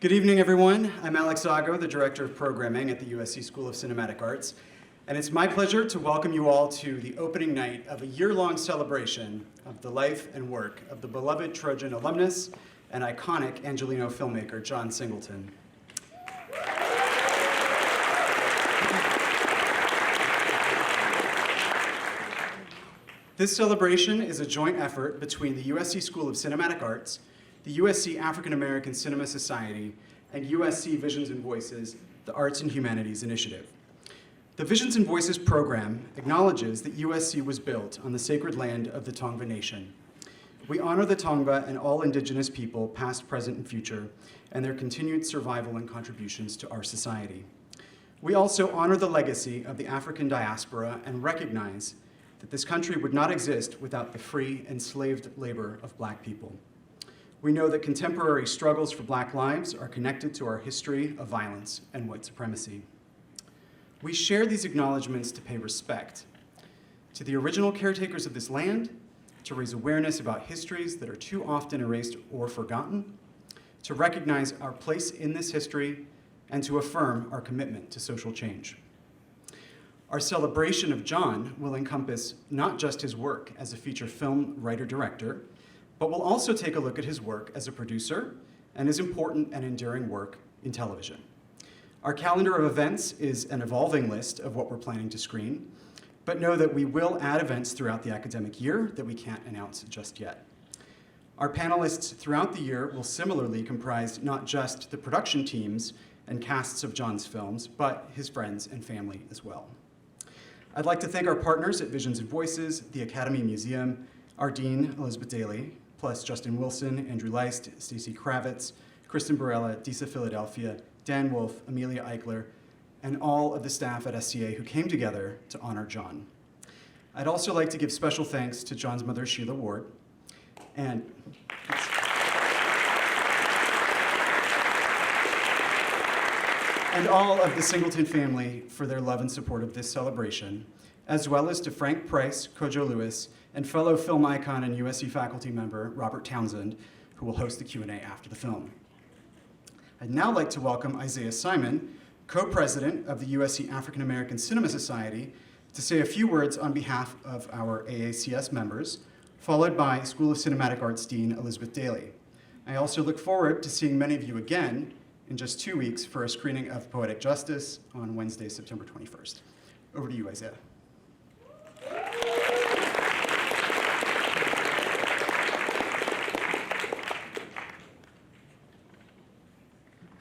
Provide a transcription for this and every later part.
Good evening, everyone. I'm Alex Zago, the Director of Programming at the USC School of Cinematic Arts, and it's my pleasure to welcome you all to the opening night of a year-long celebration of the life and work of the beloved Trojan alumnus and iconic Angeleno filmmaker, John Singleton. This celebration is a joint effort between the USC School of Cinematic Arts, the USC African American Cinema Society, and USC Visions and Voices, the Arts and Humanities Initiative. The Visions and Voices program acknowledges that USC was built on the sacred land of the Tongva Nation. We honor the Tongva and all indigenous people, past, present, and future, and their continued survival and contributions to our society. We also honor the legacy of the African diaspora and recognize that this country would not exist without the free, enslaved labor of Black people. We know that contemporary struggles for Black lives are connected to our history of violence and white supremacy. We share these acknowledgments to pay respect to the original caretakers of this land, to raise awareness about histories that are too often erased or forgotten, to recognize our place in this history, and to affirm our commitment to social change. Our celebration of John will encompass not just his work as a feature film writer-director, but we'll also take a look at his work as a producer and his important and enduring work in television. Our calendar of events is an evolving list of what we're planning to screen, but know that we will add events throughout the academic year that we can't announce just yet. Our panelists throughout the year will similarly comprise not just the production teams and casts of John's films, but his friends and family as well. I'd like to thank our partners at Visions and Voices, the Academy Museum, our Dean, Elizabeth Daly, plus Justin Wilson, Andrew Leist, Stacey Kravitz, Kristen Barella, Disa Philadelphia, Dan Wolf, Amelia Eichler, and all of the staff at SCA who came together to honor John. I'd also like to give special thanks to John's mother, Sheila Ward, and all of the Singleton family for their love and support of this celebration, as well as to Frank Price, Kojo Lewis, and fellow film icon and USC faculty member Robert Townsend, who will host the Q&A after the film. I'd now like to welcome Isaiah Simon, co-president of the USC African American Cinema Society, to say a few words on behalf of our AACS members, followed by School of Cinematic Arts Dean Elizabeth Daly. I also look forward to seeing many of you again in just 2 weeks for a screening of Poetic Justice on Wednesday, September 21st. Over to you, Isaiah.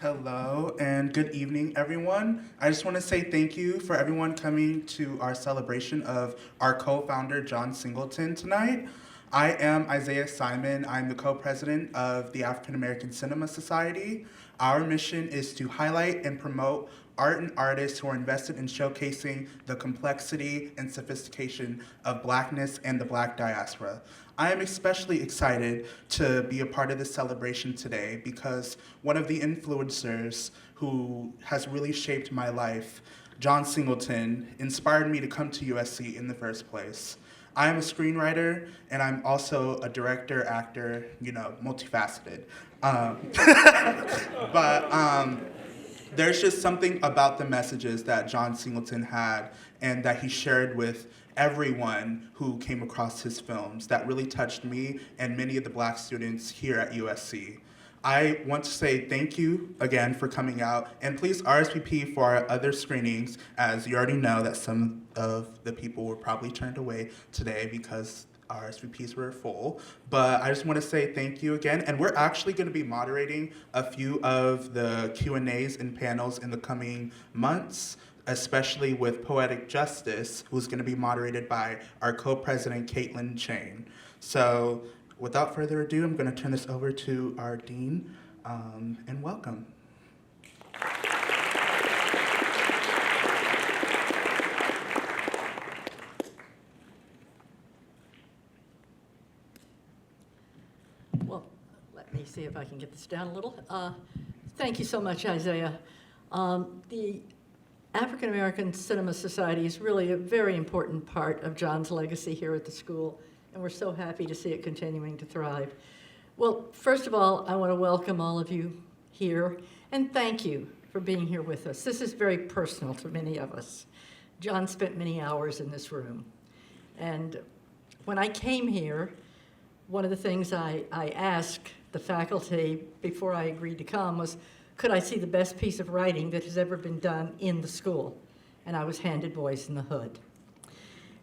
Hello and good evening, everyone. I just want to say thank you for everyone coming to our celebration of our co-founder, John Singleton, tonight. I am Isaiah Simon. I'm the co-president of the African American Cinema Society. Our mission is to highlight and promote art and artists who are invested in showcasing the complexity and sophistication of Blackness and the Black diaspora. I am especially excited to be a part of this celebration today because one of the influencers who has really shaped my life, John Singleton, inspired me to come to USC in the first place. I am a screenwriter, and I'm also a director, actor, multifaceted. But there's just something about the messages that John Singleton had and that he shared with everyone who came across his films that really touched me and many of the Black students here at USC. I want to say thank you again for coming out, and please RSVP for our other screenings, as you already know that some of the people were probably turned away today because RSVPs were full. But I just want to say thank you again, and we're actually going to be moderating a few of the Q&As and panels in the coming months, especially with Poetic Justice, who's going to be moderated by our co-president, Caitlin Chain. So without further ado, I'm going to turn this over to our dean, and welcome. Well, let me see if I can get this down a little. Thank you so much, Isaiah. The African American Cinema Society is really a very important part of John's legacy here at the school, and we're so happy to see it continuing to thrive. Well, first of all, I want to welcome all of you here, and thank you for being here with us. This is very personal to many of us. John spent many hours in this room. And when I came here, one of the things I asked the faculty before I agreed to come was, could I see the best piece of writing that has ever been done in the school? And I was handed Boyz in the Hood.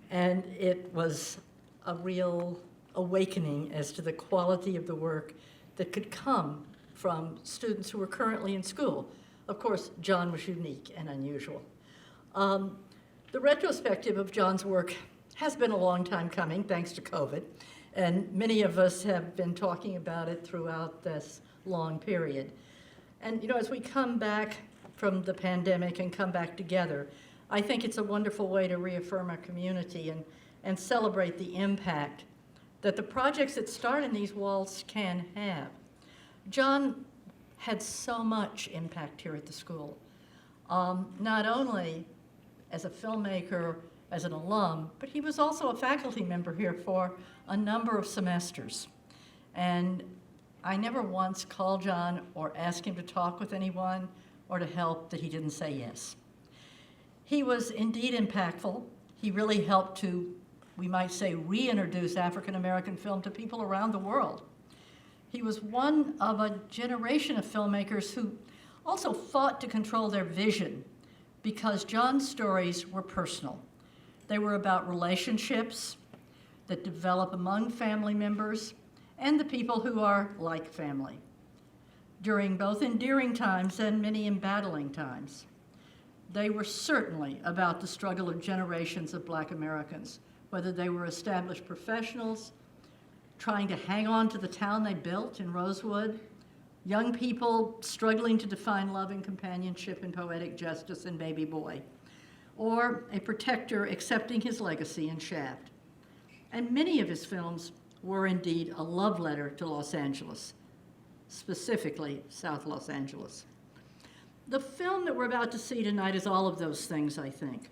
And it was a real awakening as to the quality of the work that could come from students who were currently in school. Of course, John was unique and unusual. The retrospective of John's work has been a long time coming, thanks to COVID, and many of us have been talking about it throughout this long period. And as we come back from the pandemic and come back together, I think it's a wonderful way to reaffirm our community and celebrate the impact that the projects that start in these walls can have. John had so much impact here at the school, not only as a filmmaker, as an alum, but he was also a faculty member here for a number of semesters. And I never once called John or asked him to talk with anyone or to help that he didn't say yes. He was indeed impactful. He really helped to, we might say, reintroduce African American film to people around the world. He was one of a generation of filmmakers who also fought to control their vision because John's stories were personal. They were about relationships that develop among family members and the people who are like family during both endearing times and many embattling times. They were certainly about the struggle of generations of Black Americans, whether they were established professionals trying to hang on to the town they built in Rosewood, young people struggling to define love and companionship and poetic justice in Baby Boy, or a protector accepting his legacy in Shaft. And many of his films were indeed a love letter to Los Angeles, specifically South Los Angeles. The film that we're about to see tonight is all of those things, I think.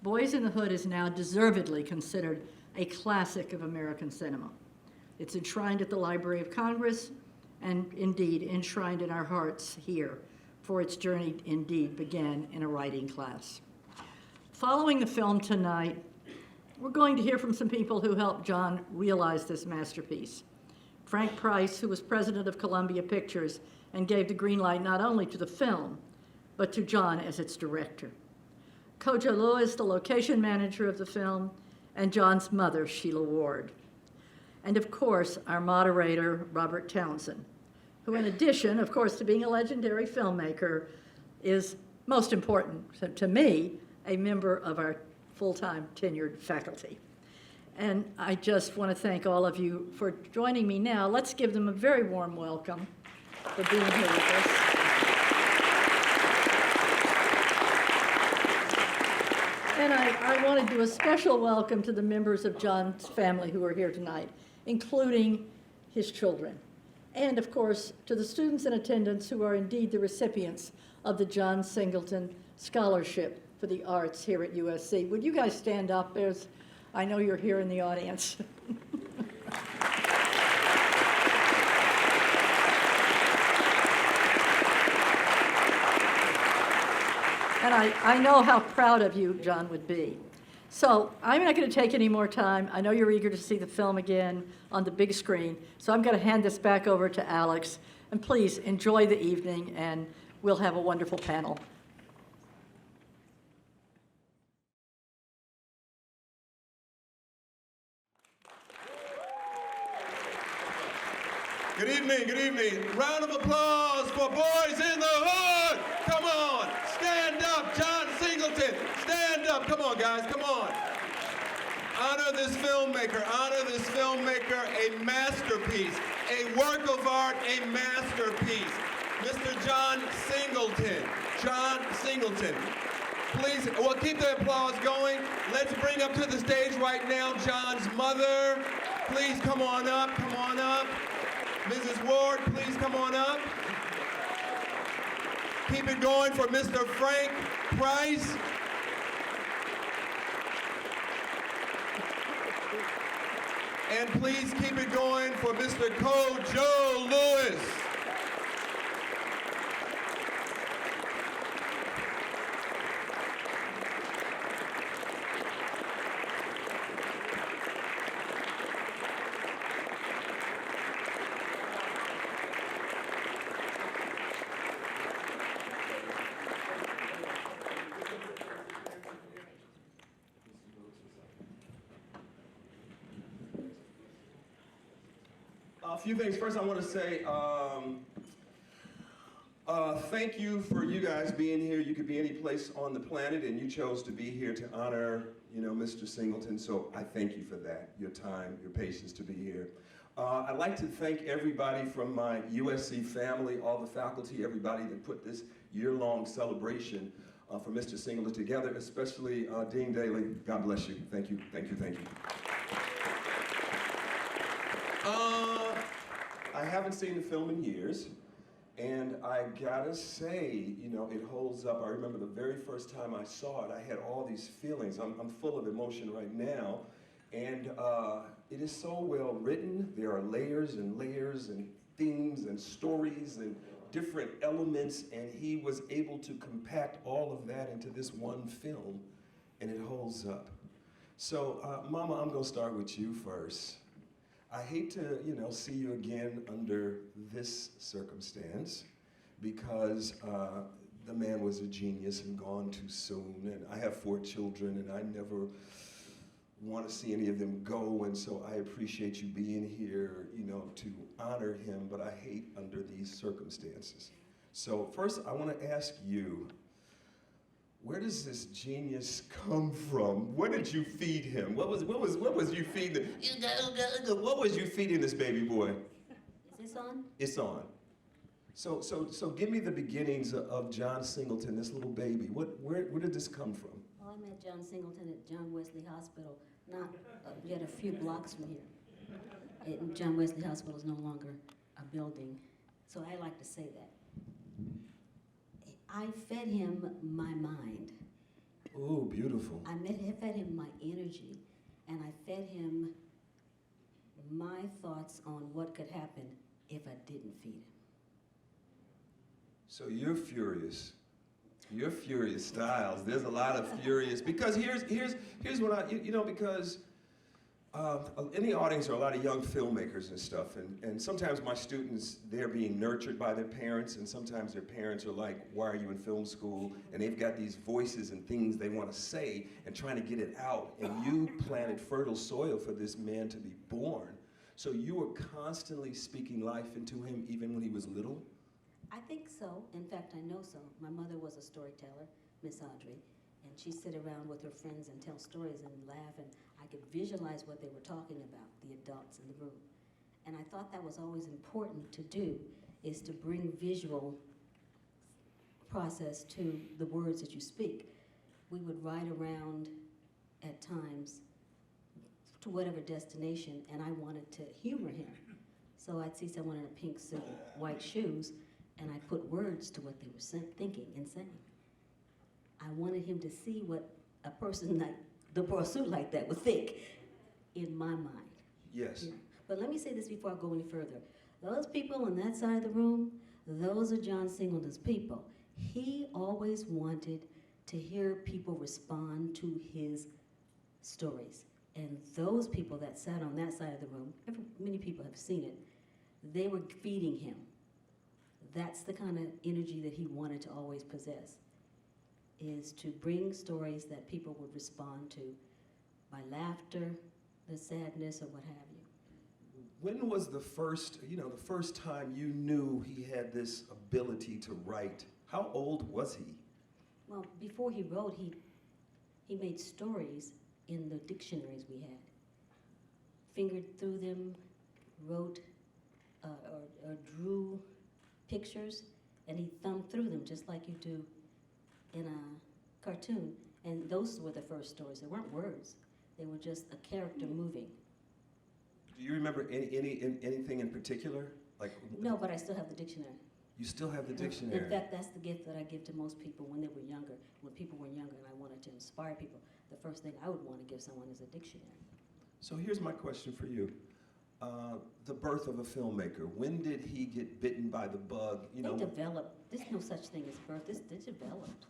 Boyz in the Hood is now deservedly considered a classic of American cinema. It's enshrined at the Library of Congress and indeed enshrined in our hearts here, for its journey indeed began in a writing class. Following the film tonight, we're going to hear from some people who helped John realize this masterpiece. Frank Price, who was president of Columbia Pictures and gave the green light not only to the film, but to John as its director. Kojo Lewis, the location manager of the film, and John's mother, Sheila Ward. And of course, our moderator, Robert Townsend, who in addition, of course, to being a legendary filmmaker, is most important to me, a member of our full-time tenured faculty. And I just want to thank all of you for joining me now. Let's give them a very warm welcome for being here with us. And I want to do a special welcome to the members of John's family who are here tonight, including his children. And of course, to the students in attendance who are indeed the recipients of the John Singleton Scholarship for the Arts here at USC. Would you guys stand up? I know you're here in the audience. And I know how proud of you John would be. So I'm not going to take any more time. I know you're eager to see the film again on the big screen, so I'm going to hand this back over to Alex. And please enjoy the evening, and we'll have a wonderful panel. Good evening, good evening. Round of applause for Boyz in the Hood. Come on, stand up, John Singleton. Stand up, come on guys, come on. Honor this filmmaker, a masterpiece, a work of art, a masterpiece. Mr. John Singleton, Please, well, keep the applause going. Let's bring up to the stage right now John's mother. Please come on up, come on up. Mrs. Ward, please come on up. Keep it going for Mr. Frank Price. And please keep it going for Mr. Kojo Lewis. few things. First, I want to say thank you for you guys being here. You could be any place on the planet, and you chose to be here to honor, Mr. Singleton. So I thank you for that, your time, your patience to be here. I'd like to thank everybody from my USC family, all the faculty, everybody that put this year-long celebration for Mr. Singleton together, especially Dean Daly. God bless you. Thank you, thank you, thank you. I haven't seen the film in years, and I gotta say, it holds up. I remember the very first time I saw it, I had all these feelings. I'm full of emotion right now, and it is so well written. There are layers and layers and themes and stories and different elements, and he was able to compact all of that into this one film, and it holds up. So, Mama, I'm gonna start with you first. I hate to, see you again under this circumstance, because the man was a genius and gone too soon, and I have 4 children, and I never want to see any of them go, and so I appreciate you being here, to honor him, but I hate under these circumstances. So first, I want to ask you, where does this genius come from? What did you feed him? What was you feeding? What was you feeding this baby boy? Is this on? It's on. So give me the beginnings of John Singleton, this little baby. Where did this come from? Well, I met John Singleton at John Wesley Hospital, not yet a few blocks from here. John Wesley Hospital is no longer a building, so I like to say that. I fed him my mind. Oh, beautiful. I fed him my energy, and I fed him my thoughts on what could happen if I didn't feed him. So you're furious. You're furious, Styles. There's a lot of furious, because here's what because in the audience are a lot of young filmmakers and stuff, and sometimes my students, they're being nurtured by their parents, and sometimes their parents are like, why are you in film school? And they've got these voices and things they want to say and trying to get it out, and you planted fertile soil for this man to be born. So you were constantly speaking life into him even when he was little? I think so. In fact, I know so. My mother was a storyteller, Miss Audrey, and she'd sit around with her friends and tell stories and laugh, and I could visualize what they were talking about, the adults in the room. And I thought that was always important to do, is to bring visual process to the words that you speak. We would ride around at times to whatever destination, and I wanted to humor him. So I'd see someone in a pink suit, white shoes, and I put words to what they were thinking and saying. I wanted him to see what a person like the pursuit like that would think in my mind. Yes. Yeah. But let me say this before I go any further. Those people on that side of the room, those are John Singleton's people. He always wanted to hear people respond to his stories. And those people that sat on that side of the room, many people have seen it, they were feeding him. That's the kind of energy that he wanted to always possess, is to bring stories that people would respond to by laughter, the sadness, or what have you. When was the first time you knew he had this ability to write? How old was he? Well, before he wrote, he made stories in the dictionaries we had. Fingered through them, wrote or drew pictures, and he thumbed through them just like you do in a cartoon. And those were the first stories. They weren't words. They were just a character moving. Do you remember anything in particular? No, but I still have the dictionary. You still have the dictionary? In fact, that's the gift that I give to most people when they were younger. When people were younger and I wanted to inspire people, the first thing I would want to give someone is a dictionary. So here's my question for you. The birth of a filmmaker. When did he get bitten by the bug? They developed. There's no such thing as birth. They developed.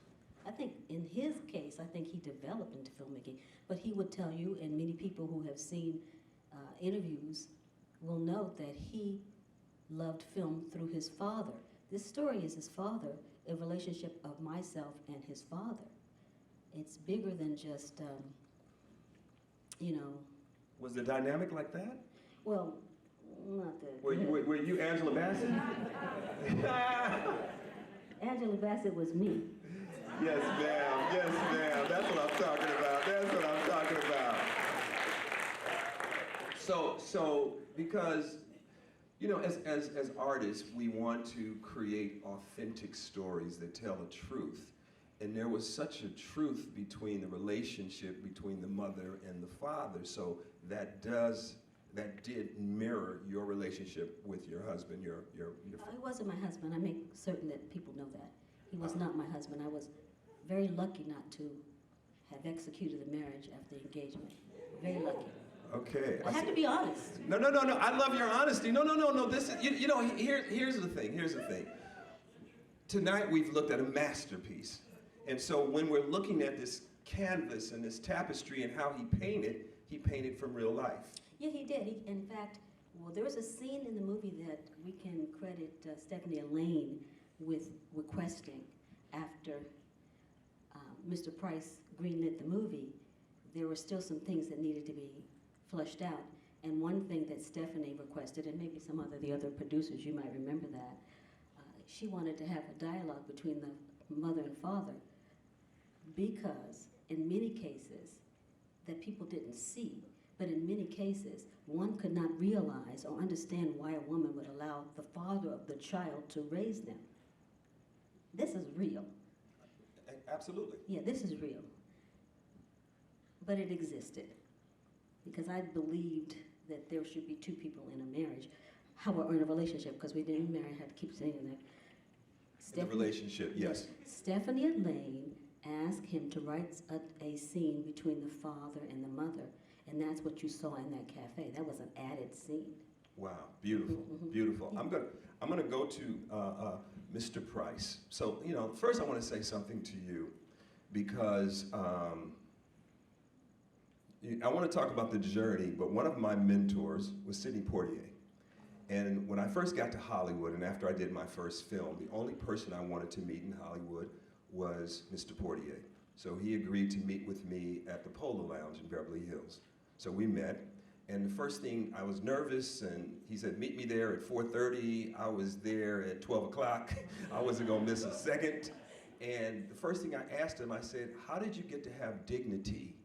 I think in his case, I think he developed into filmmaking. But he would tell you, and many people who have seen interviews will note that he loved film through his father. This story is his father, a relationship of myself and his father. It's bigger than just, Was the dynamic like that? Well, Not that Were good. were you Angela Bassett? Angela Bassett was me. Yes, ma'am. Yes, ma'am. That's what I'm talking about. That's what I'm talking about. So because, you know, as artists, we want to create authentic stories that tell the truth. And there was such a truth between the relationship between the mother and the father. So that did mirror your relationship with your husband, your He wasn't my husband. I make certain that people know that. He was not my husband. I was very lucky not to have executed the marriage after the engagement. Very lucky. Okay. I have to be honest. No. I love your honesty. No. This is, you know, here's the thing. Tonight we've looked at a masterpiece. And so when we're looking at this canvas and this tapestry and how he painted from real life. Yeah, he did. In fact, well, there was a scene in the movie that we can credit Stephanie Elaine with requesting after Mr. Price greenlit the movie. There were still some things that needed to be flushed out. And one thing that Stephanie requested, and maybe some of the other producers, you might remember that, she wanted to have a dialogue between the mother and father, because in many cases that people didn't see, but in many cases one could not realize or understand why a woman would allow the father of the child to raise them. This is real. Absolutely. Yeah, this is real. But it existed because I believed that there should be two people in a marriage, or in a relationship, because we didn't marry, I had to keep saying that. The relationship, yes. Stephanie Elaine asked him to write a scene between the father and the mother, and that's what you saw in that cafe. That was an added scene. Wow, beautiful, beautiful. I'm gonna go to Mr. Price. So, you know, first I want to say something to you, because I want to talk about the journey, but one of my mentors was Sidney Poitier. And when I first got to Hollywood, and after I did my first film, the only person I wanted to meet in Hollywood was Mr. Poitier. So he agreed to meet with me at the Polo Lounge in Beverly Hills. So we met, and the first thing, I was nervous, and he said, meet me there at 4:30. I was there at 12 o'clock. I wasn't gonna miss a second. And the first thing I asked him, I said, how did you get to have dignity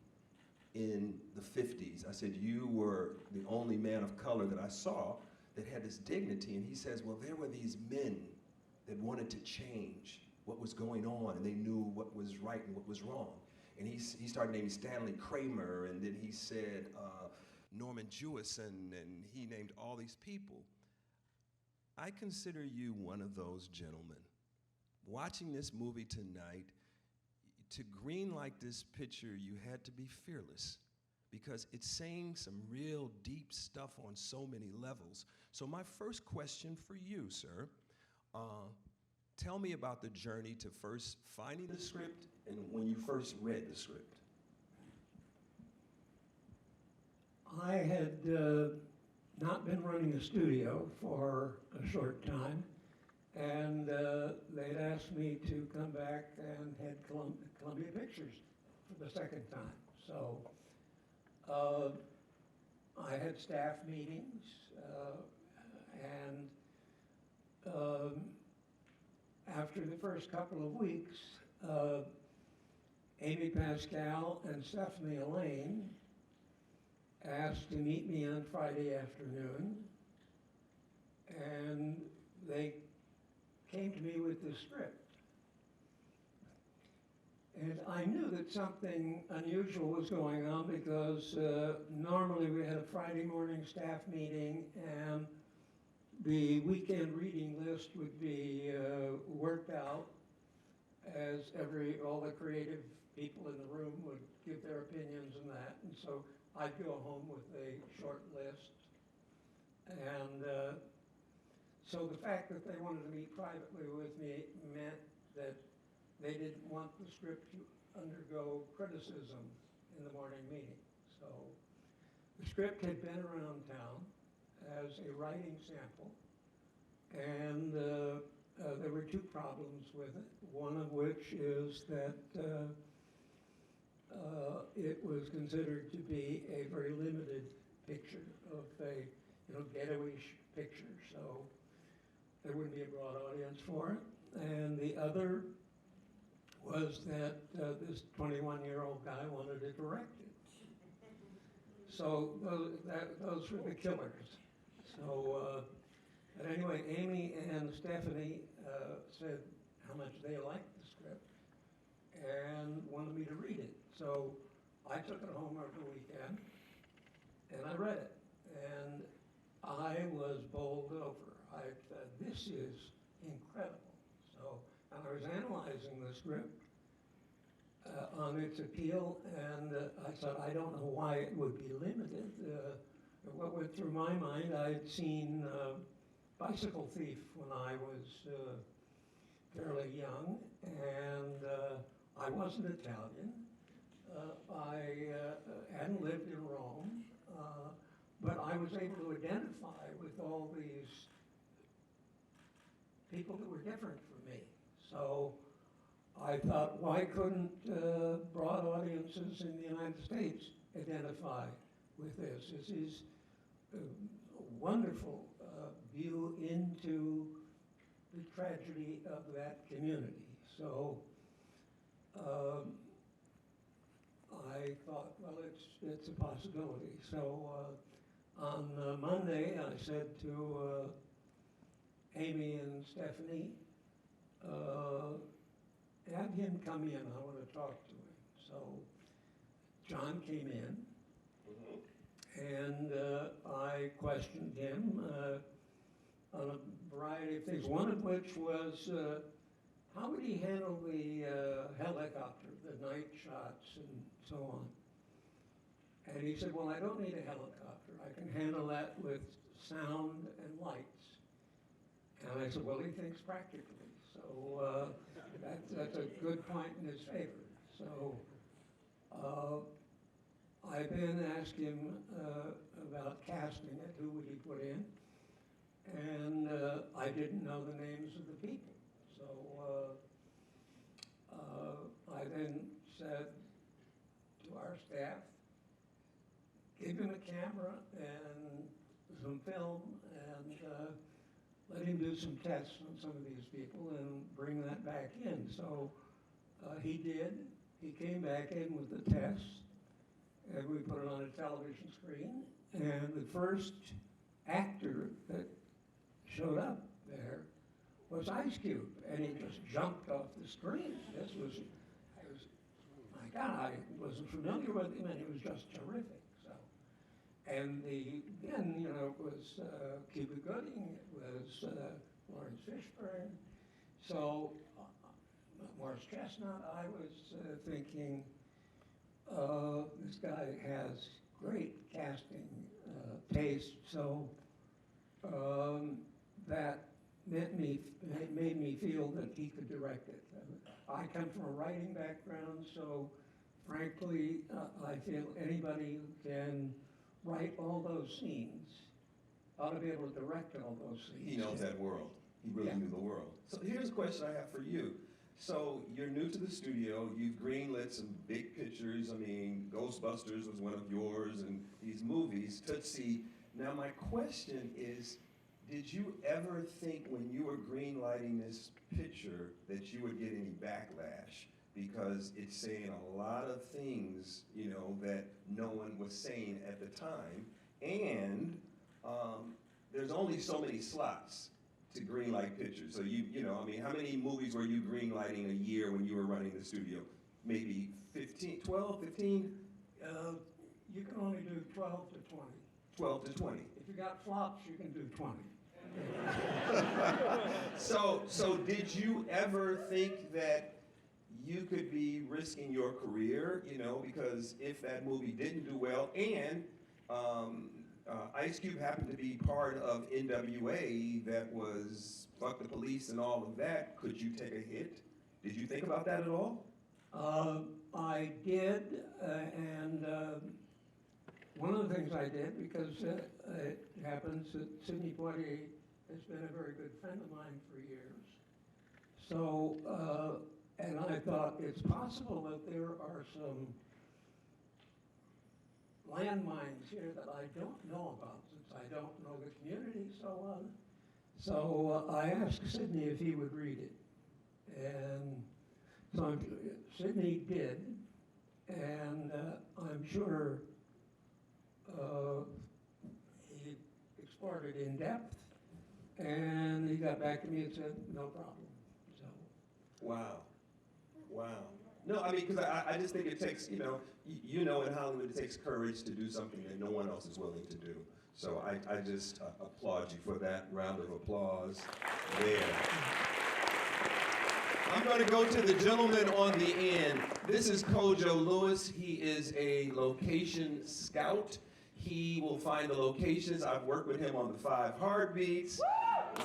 in the 50s? I said, you were the only man of color that I saw that had this dignity. And he says, well, there were these men that wanted to change what was going on, and they knew what was right and what was wrong. And he started naming Stanley Kramer, and then he said Norman Jewison, and he named all these people. I consider you one of those gentlemen. Watching this movie tonight, to greenlight this picture, you had to be fearless, because it's saying some real deep stuff on so many levels. So my first question for you, sir, tell me about the journey to first finding the script and when you first read the script. I had not been running a studio for a short time, and they'd asked me to come back and head Columbia Pictures for the second time. So I had staff meetings, and after the first couple of weeks, Amy Pascal and Stephanie Elaine asked to meet me on Friday afternoon, and they came to me with the script. And I knew that something unusual was going on, because normally we had a Friday morning staff meeting, and the weekend reading list would be worked out as all the creative people in the room would give their opinions and that. And so I'd go home with a short list. And so the fact that they wanted to meet privately with me meant that they didn't want the script to undergo criticism in the morning meeting. So the script had been around town as a writing sample, and there were two problems with it. One of which is that it was considered to be a very limited picture of a ghetto-ish picture, so there wouldn't be a broad audience for it. And the other was that this 21-year-old guy wanted to direct it. So those were the killers. So, but anyway, Amy and Stephanie said how much they liked the script and wanted me to read it. So I took it home over the weekend and I read it. And I was bowled over. I said, this is incredible. So, and I was analyzing the script on its appeal, and I thought, I don't know why it would be limited. What went through my mind, I'd seen Bicycle Thief when I was fairly young, and I wasn't Italian. I hadn't lived in Rome, but I was able to identify with all these people that were different from me. So I thought, why couldn't broad audiences in the United States identify with this? This is a wonderful view into the tragedy of that community. So I thought, well, it's a possibility. So on Monday, I said to Amy and Stephanie, have him come in, I want to talk to him. So John came in, and I questioned him on a variety of things, one of which was how would he handle the helicopter, the night shots, and so on. And he said, well, I don't need a helicopter. I can handle that with sound and lights. And I said, well, he thinks practically. So that's a good point in his favor. So I then asked him about casting it, who would he put in? And I didn't know the names of the people. So I then said to our staff, give him a camera and some film and let him do some tests on some of these people and bring that back in. So he did. He came back in with the tests, and we put it on a television screen. And the first actor that showed up there was Ice Cube, and he just jumped off the screen. My God, I wasn't familiar with him, and he was just terrific. So, and then, it was Cuba Gooding, it was Lawrence Fishburne. So, Morris Chestnut, I was thinking, this guy has great casting taste. So that made me feel that he could direct it. I come from a writing background, so frankly, I feel anybody who can write all those scenes ought to be able to direct all those scenes. He knows that world. He really knew the world. So here's a question I have for you. So you're new to the studio. You've greenlit some big pictures. I mean, Ghostbusters was one of yours, and these movies, Tootsie. Now my question is, did you ever think when you were greenlighting this picture that you would get any backlash? Because it's saying a lot of things, that no one was saying at the time. And there's only so many slots to greenlight pictures. So how many movies were you greenlighting a year when you were running the studio? Maybe 15, 12, 15? You can only do 12 to 20. 12 to 20. If you got flops, you can do 20. So did you ever think that you could be risking your career, because if that movie didn't do well, and Ice Cube happened to be part of NWA that was fuck the police and all of that, could you take a hit? Did you think about that at all? I did, and one of the things I did, because it happens that Sidney Poitier has been a very good friend of mine for years. So, and I thought it's possible that there are some landmines here that I don't know about, since I don't know the community so well. So I asked Sidney if he would read it. And so Sidney did, and I'm sure he explored it in depth, and he got back to me and said, no problem. So. Wow. Wow. No, I mean, because I just think it takes, you know in Hollywood it takes courage to do something that no one else is willing to do. So I just applaud you for that round of applause there. I'm going to go to the gentleman on the end. This is Kojo Lewis. He is a location scout. He will find the locations. I've worked with him on the 5 Heartbeats.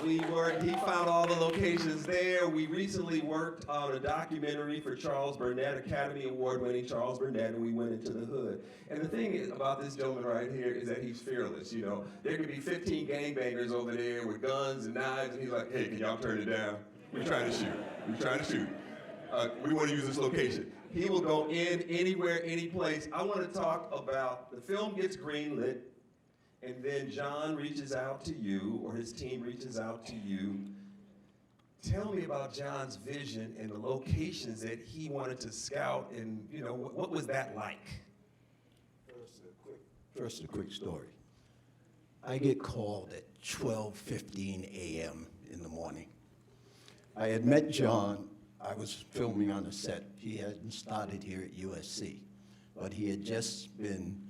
He found all the locations there. We recently worked on a documentary for Charles Burnett, Academy Award-winning Charles Burnett, and we went into the hood. And the thing about this gentleman right here is that he's fearless, you know. There could be 15 gangbangers over there with guns and knives, and he's like, hey, can y'all turn it down? We're trying to shoot. We're trying to shoot. We want to use this location. He will go in anywhere, any place. I want to talk about the film gets greenlit, and then John reaches out to you, or his team reaches out to you. Tell me about John's vision and the locations that he wanted to scout, and what was that like? First, a quick story. I get called at 12:15 a.m. in the morning. I had met John. I was filming on a set. He hadn't started here at USC, but he had just been,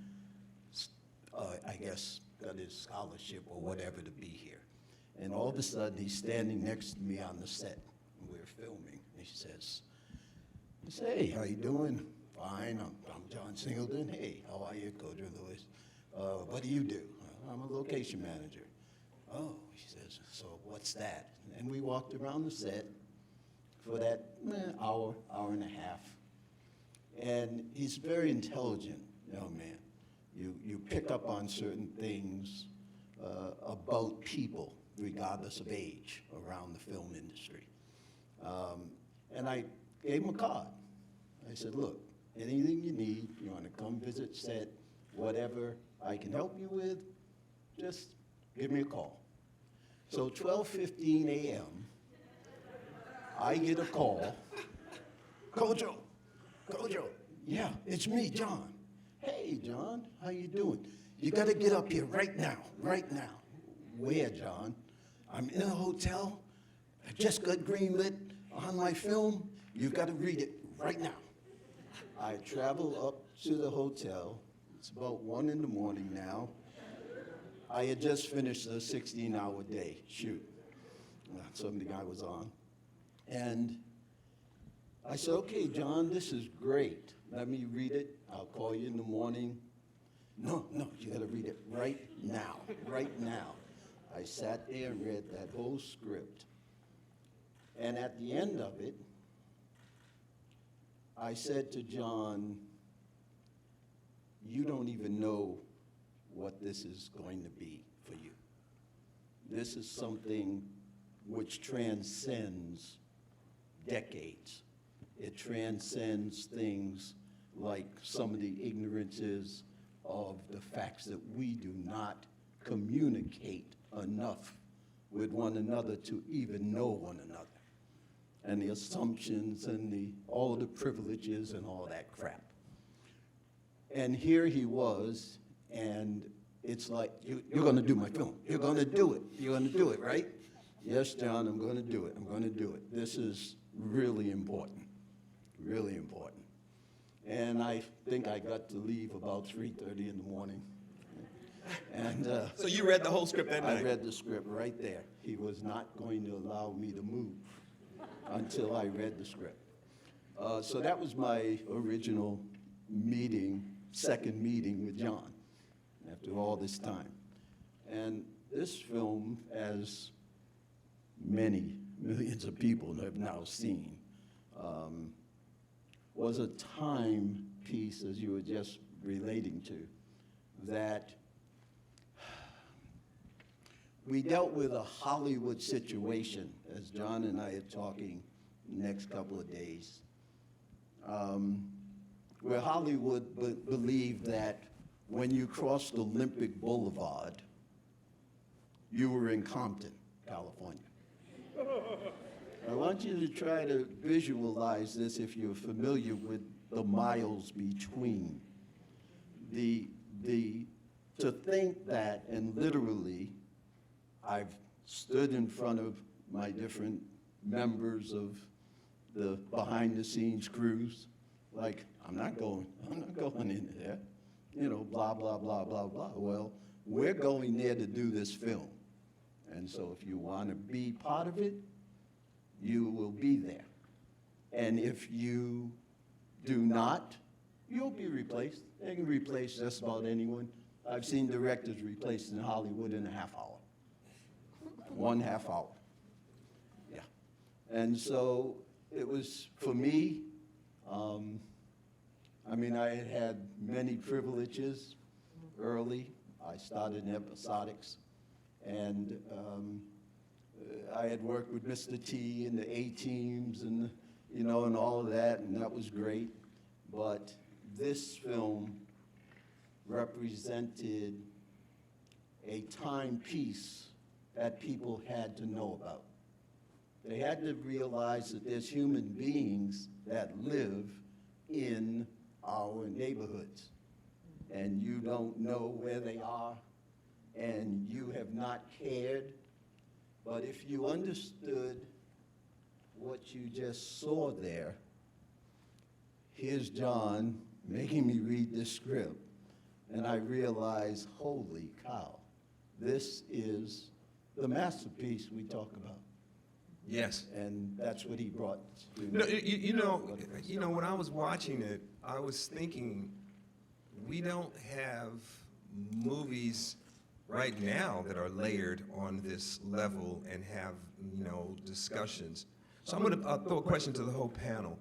I guess, got his scholarship or whatever to be here. And all of a sudden, he's standing next to me on the set, and we're filming. And he says, hey, how you doing? Fine, I'm John Singleton. Hey, how are you, Kojo Lewis? What do you do? I'm a location manager. Oh, he says, so what's that? And we walked around the set for that hour and a half. And he's a very intelligent young man. You pick up on certain things about people, regardless of age, around the film industry. And I gave him a card. I said, look, anything you need, you want to come visit set, whatever I can help you with, just give me a call. So 12:15 a.m., I get a call. Kojo, yeah, it's me, John. Hey, John, how you doing? You got to get up here right now. Where, John? I'm in a hotel. I just got greenlit on my film. You got to read it right now. I travel up to the hotel. It's about 1 in the morning now. I had just finished a 16-hour day shoot. Something I was on. And I said, okay, John, this is great. Let me read it. I'll call you in the morning. No, you gotta read it right now. I sat there and read that whole script. And at the end of it, I said to John, you don't even know what this is going to be for you. This is something which transcends decades. It transcends things like some of the ignorances of the facts that we do not communicate enough with one another to even know one another. And the assumptions and all of the privileges and all that crap. And here he was, and it's like, you're gonna do my film. You're gonna do it. You're gonna do it, right? Yes, John, I'm gonna do it. I'm gonna do it. This is really important, really important. And I think I got to leave about 3:30 in the morning. And So you read the whole script that night? I read the script right there. He was not going to allow me to move until I read the script. So that was my original meeting, second meeting with John after all this time. And this film, as many millions of people have now seen, was a time piece, as you were just relating to, that we dealt with a Hollywood situation, as John and I are talking the next couple of days, where Hollywood believed that when you crossed Olympic Boulevard, you were in Compton, California. I want you to try to visualize this if you're familiar with the miles between. To think that, and literally, I've stood in front of my different members of the behind-the-scenes crews, like, I'm not going into there, you know, blah, blah, blah, blah, blah. Well, we're going there to do this film. And so if you want to be part of it, you will be there. And if you do not, you'll be replaced. They can replace just about anyone. I've seen directors replaced in Hollywood in a half hour. 1.5 hour. Yeah. And so it was, for me, I mean, I had had many privileges early. I started in episodics, and I had worked with Mr. T and the A-teams and, you know, and all of that, and that was great. But this film represented a timepiece that people had to know about. They had to realize that there's human beings that live in our neighborhoods, and you don't know where they are, and you have not cared. But if you understood what you just saw there, here's John making me read this script, and I realized, holy cow, this is the masterpiece we talk about. Yes. And that's what he brought to No, you know, when I was watching it, I was thinking, we don't have movies right now that are layered on this level and have, you know, discussions. So I'm going to throw a question to the whole panel.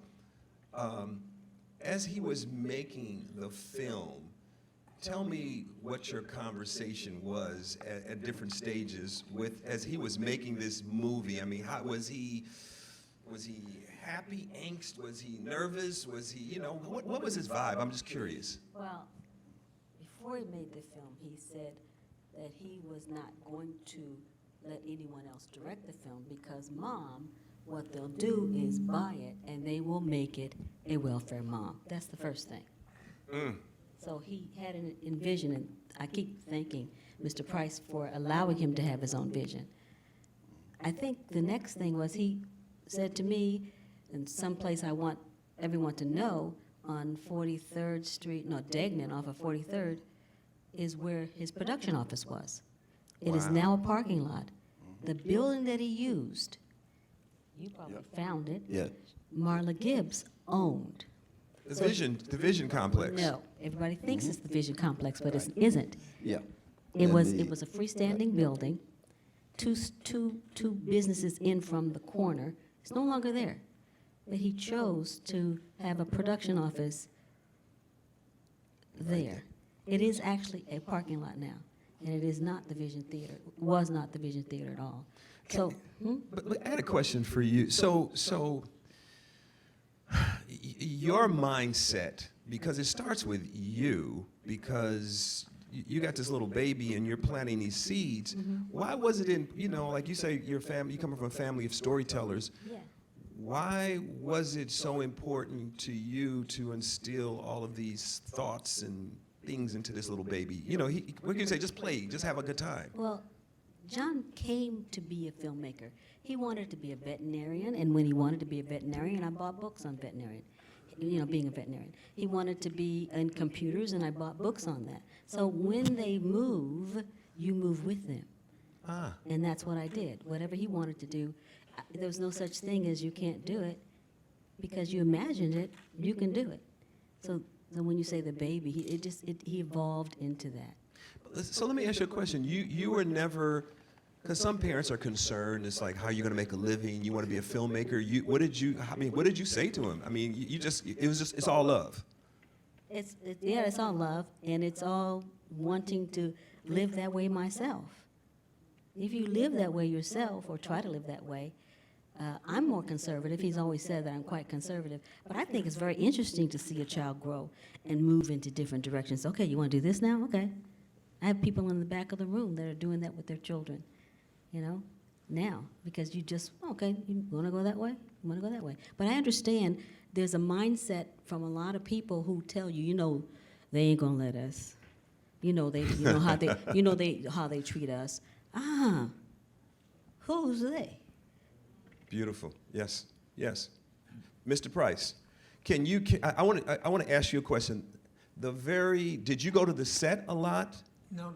As he was making the film, tell me what your conversation was at different stages with, as he was making this movie. I mean, how, was he happy, angst? Was he nervous? Was he, you know, what was his vibe? I'm just curious. Well, before he made the film, he said that he was not going to let anyone else direct the film because Mom, what they'll do is buy it and they will make it a welfare mom. That's the first thing. So he had an envision, and I keep thanking Mr. Price for allowing him to have his own vision. I think the next thing was he said to me, in some place I want everyone to know, on 43rd Street, no, Degnan off of 43rd, is where his production office was. It is now a parking lot. The building that he used, you probably found it, Yes. Marla Gibbs owned. The Vision Complex. No, everybody thinks it's the Vision Complex, but it isn't. Yeah. It And was a freestanding building, two businesses in from the corner. It's no longer there. But he chose to have a production office there. It is actually a parking lot now, and it is not the Vision Theater. It was not the Vision Theater at all. So, But I had a question for you. So your mindset, because it starts with you, because you got this little baby and you're planting these seeds. Why was it in, you know, like you say, your family, you come from a family of storytellers. yeah. Why was it so important to you to instill all of these thoughts and things into this little baby? You know, what can you say? Just play, just have a good time. Well, John came to be a filmmaker. He wanted to be a veterinarian, and when he wanted to be a veterinarian, I bought books on veterinarian, you know, being a veterinarian. He wanted to be in computers, and I bought books on that. So when they move, you move with them. Ah. And that's what I did. Whatever he wanted to do, there was no such thing as you can't do it, because you imagined it, you can do it. So when you say the baby, he evolved into that. So let me ask you a question. You were never, because some parents are concerned. It's like, how are you going to make a living? You want to be a filmmaker. What did you say to him? I mean, it's all love. It's all love, and it's all wanting to live that way myself. If you live that way yourself, or try to live that way, I'm more conservative. He's always said that I'm quite conservative. But I think it's very interesting to see a child grow and move into different directions. Okay, you want to do this now? Okay. I have people in the back of the room that are doing that with their children, you know, now. Because you just, okay, you want to go that way? You want to go that way. But I understand there's a mindset from a lot of people who tell you, you know, they ain't going to let us. You know how they treat us. Who's they? Beautiful. Yes. Yes. Mr. Price, I want to ask you a question. Did you go to the set a lot? No.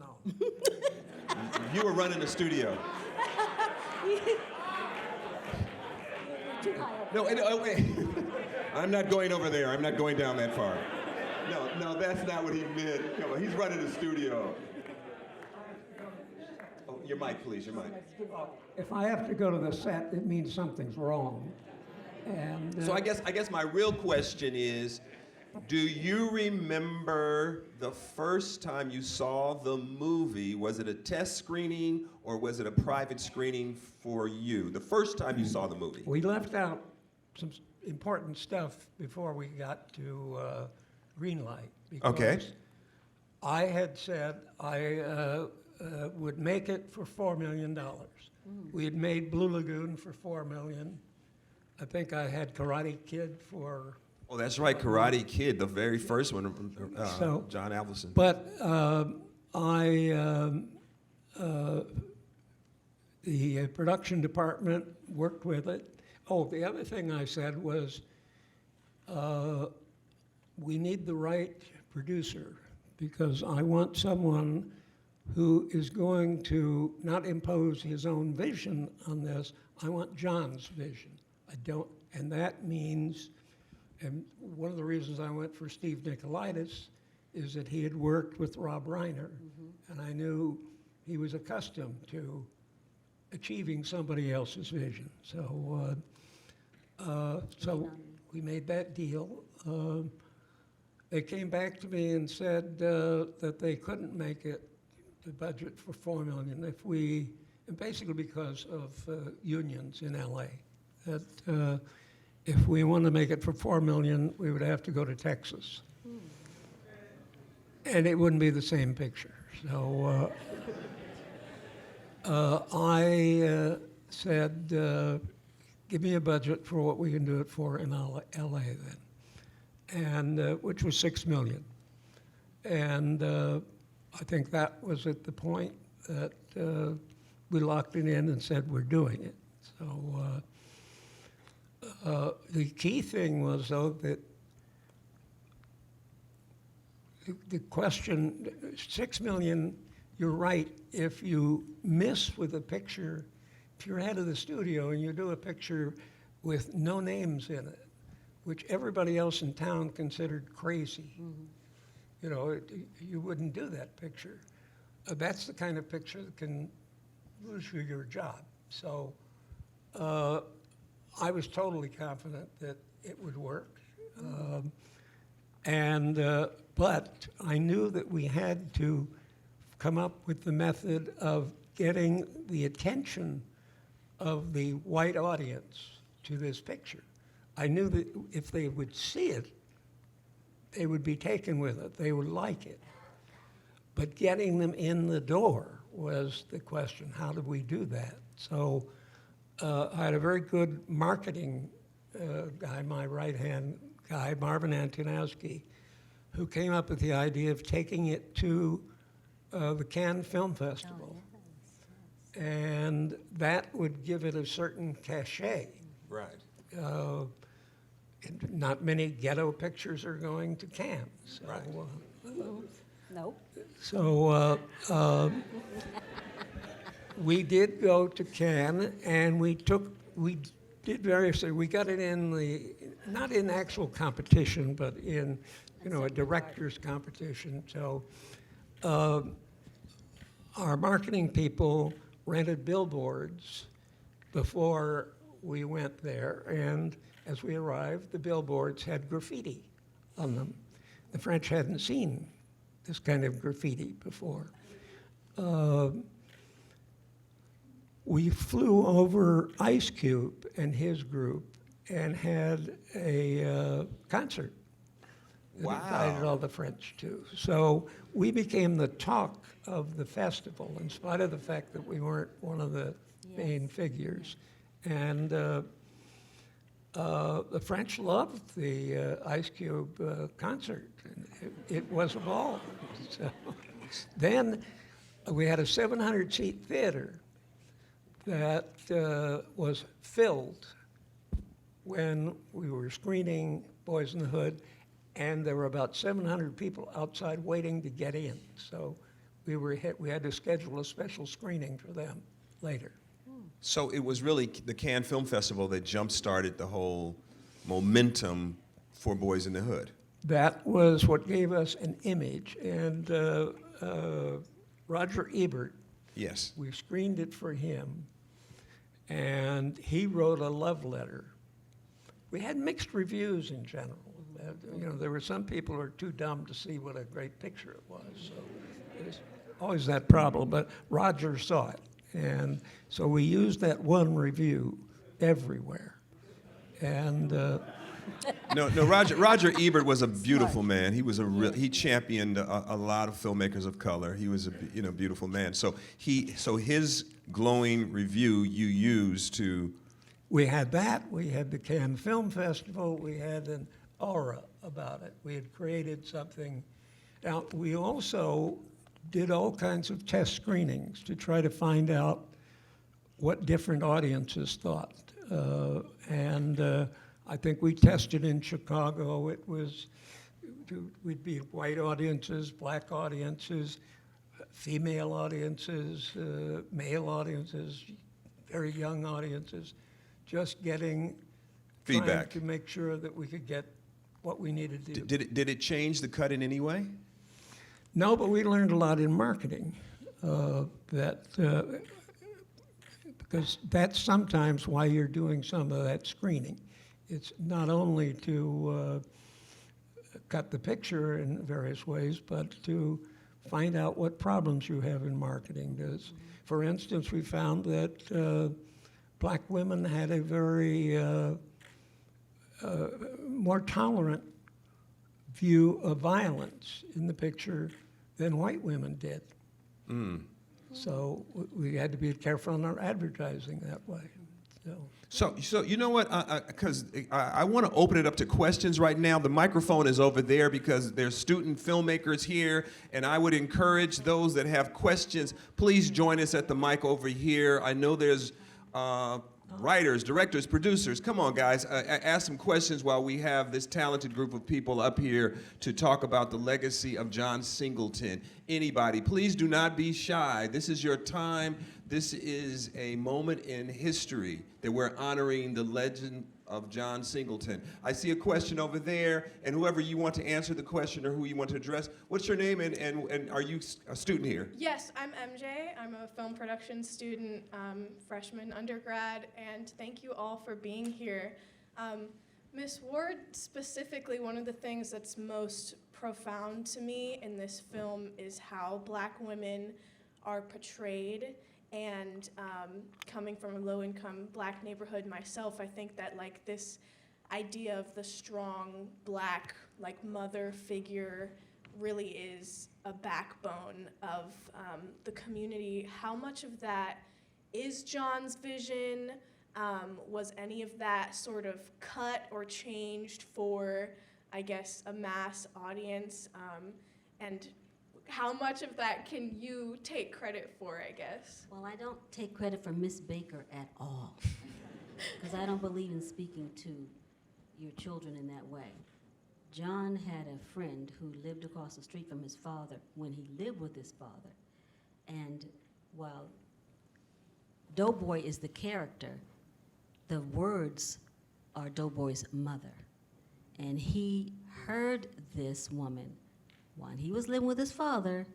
You were running the studio. No, wait. I'm not going over there. I'm not going down that far. No, that's not what he meant. Come on, he's running the studio. Oh, your mic, please, your mic. If I have to go to the set, it means something's wrong. And So I guess my real question is, do you remember the first time you saw the movie? Was it a test screening or was it a private screening for you? The first time you saw the movie. we left out some important stuff before we got to Greenlight. Okay. Because I had said I would make it for $4 million. We had made Blue Lagoon for $4 million. I think I had Karate Kid for. Oh, that's right, Karate Kid, the very first one, John Avildsen. But the production department worked with it. Oh, the other thing I said was, we need the right producer because I want someone who is going to not impose his own vision on this. I want John's vision. And that means, and one of the reasons I went for Steve Nicolaitis is that he had worked with Rob Reiner, and I knew he was accustomed to achieving somebody else's vision. So we made that deal. They came back to me and said that they couldn't make it the budget for $4 million and basically because of unions in LA. That if we want to make it for $4 million, we would have to go to Texas. And it wouldn't be the same picture. So I said, give me a budget for what we can do it for in LA then, and which was $6 million. And I think that was at the point that we locked it in and said we're doing it. So the key thing was, though, that the question, $6 million, you're right, if you miss with a picture, if you're head of the studio and you do a picture with no names in it, which everybody else in town considered crazy, you know, you wouldn't do that picture. That's the kind of picture that can lose you your job. So I was totally confident that it would work. But I knew that we had to come up with the method of getting the attention of the white audience to this picture. I knew that if they would see it, they would be taken with it. They would like it. But getting them in the door was the question. How did we do that? So I had a very good marketing guy, my right-hand guy, Marvin Antonowski, who came up with the idea of taking it to the Cannes Film Festival. And that would give it a certain cachet. Right. Not many ghetto pictures are going to Cannes. So, Right. Nope. So we did go to Cannes, and we did various things. We got it in not in actual competition, but in, a director's competition. So our marketing people rented billboards before we went there, and as we arrived, the billboards had graffiti on them. The French hadn't seen this kind of graffiti before. we flew over Ice Cube and his group and had a concert that invited all the French to. So we became the talk of the festival, in spite of the fact that we weren't one of the main figures. And the French loved the Ice Cube concert. And it was a ball. So then we had a 700-seat theater that was filled when we were screening Boyz in the Hood, and there were about 700 people outside waiting to get in. So we had to schedule a special screening for them later. So it was really the Cannes Film Festival that jump-started the whole momentum for Boyz in the Hood. That was what gave us an image. And Roger Ebert, Yes. we screened it for him, and he wrote a love letter. We had mixed reviews in general. There were some people who were too dumb to see what a great picture it was. So there's always that problem, but Roger saw it. And so we used that one review everywhere. And No, Roger Ebert was a beautiful man. He was he championed a lot of filmmakers of color. He was a beautiful man. So his glowing review you used to. we had that. We had the Cannes Film Festival. We had an aura about it. We had created something. Now, we also did all kinds of test screenings to try to find out what different audiences thought. I think we tested in Chicago. We'd be white audiences, black audiences, female audiences, male audiences, very young audiences, just getting Feedback. trying to make sure that we could get what we needed to do. Did it change the cut in any way? No, but we learned a lot in marketing. Because that's sometimes why you're doing some of that screening. It's not only to cut the picture in various ways, but to find out what problems you have in marketing. For instance, we found that black women had a very more tolerant view of violence in the picture than white women did. So we had to be careful in our advertising that way. So you know what? Because I want to open it up to questions right now. The microphone is over there because there's student filmmakers here, and I would encourage those that have questions, please join us at the mic over here. I know there's writers, directors, producers. Come on, guys. Ask some questions while we have this talented group of people up here to talk about the legacy of John Singleton. Anybody, please do not be shy. This is your time. This is a moment in history that we're honoring the legend of John Singleton. I see a question over there, and whoever you want to answer the question or who you want to address, what's your name, and are you a student here? Yes, I'm MJ. I'm a film production student, freshman undergrad, and thank you all for being here. Ms. Ward, specifically, one of the things that's most profound to me in this film is how Black women are portrayed. And coming from a low-income Black neighborhood myself, I think that like this idea of the strong Black like mother figure really is a backbone of the community. How much of that is John's vision? Was any of that sort of cut or changed for, I guess, a mass audience? And how much of that can you take credit for, I guess? Well, I don't take credit for Miss Baker at all, because I don't believe in speaking to your children in that way. John had a friend who lived across the street from his father when he lived with his father. And while Doughboy is the character, the words are Doughboy's mother. And he heard this woman, while he was living with his father,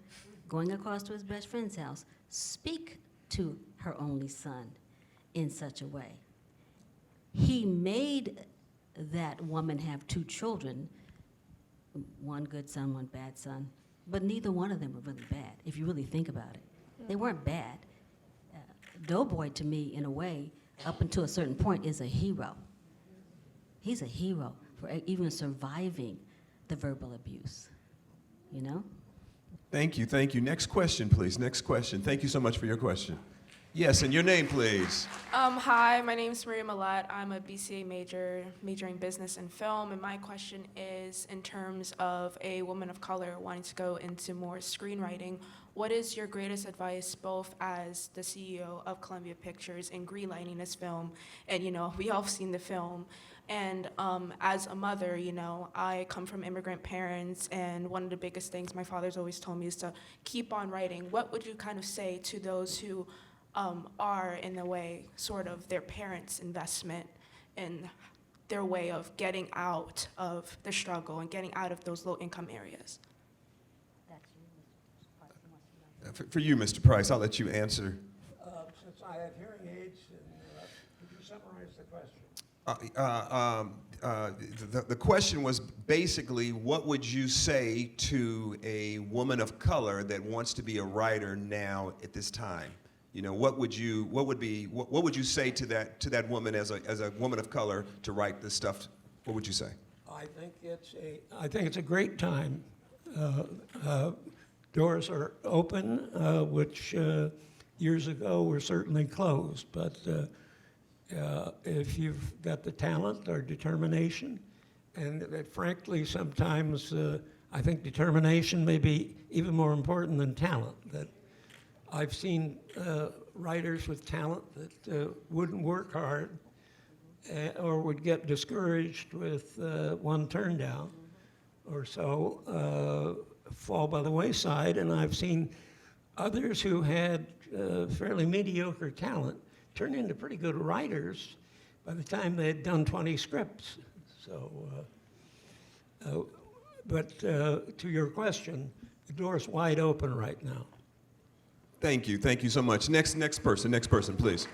going across to his best friend's house, speak to her only son in such a way. He made that woman have two children, one good son, one bad son, but neither one of them were really bad, if you really think about it. They weren't bad. Doughboy, to me, in a way, up until a certain point, is a hero. He's a hero for even surviving the verbal abuse, you know? Thank you, thank you. Next question, please. Next question. Thank you so much for your question. Yes, and your name, please. Hi, my name is Maria Malat. I'm a BCA major, majoring business and film, and my question is in terms of a woman of color wanting to go into more screenwriting, what is your greatest advice both as the CEO of Columbia Pictures in greenlighting this film, and we all have seen the film, and as a mother, I come from immigrant parents, and one of the biggest things my father's always told me is to keep on writing. What would you kind of say to those who are in the way, sort of their parents' investment in their way of getting out of the struggle and getting out of those low-income areas? For you, Mr. Price, I'll let you answer. Since I have hearing aids, could you summarize the question? The question was basically, what would you say to a woman of color that wants to be a writer now at this time? What would you say to that woman as a woman of color to write this stuff? What would you say? I think it's a great time. Doors are open, which years ago were certainly closed. But if you've got the talent or determination, and that frankly sometimes I think determination may be even more important than talent. That I've seen writers with talent that wouldn't work hard or would get discouraged with one turn down or so, fall by the wayside. And I've seen others who had fairly mediocre talent turn into pretty good writers by the time they had done 20 scripts. So, but to your question, the door's wide open right now. Thank you so much. Next person, please.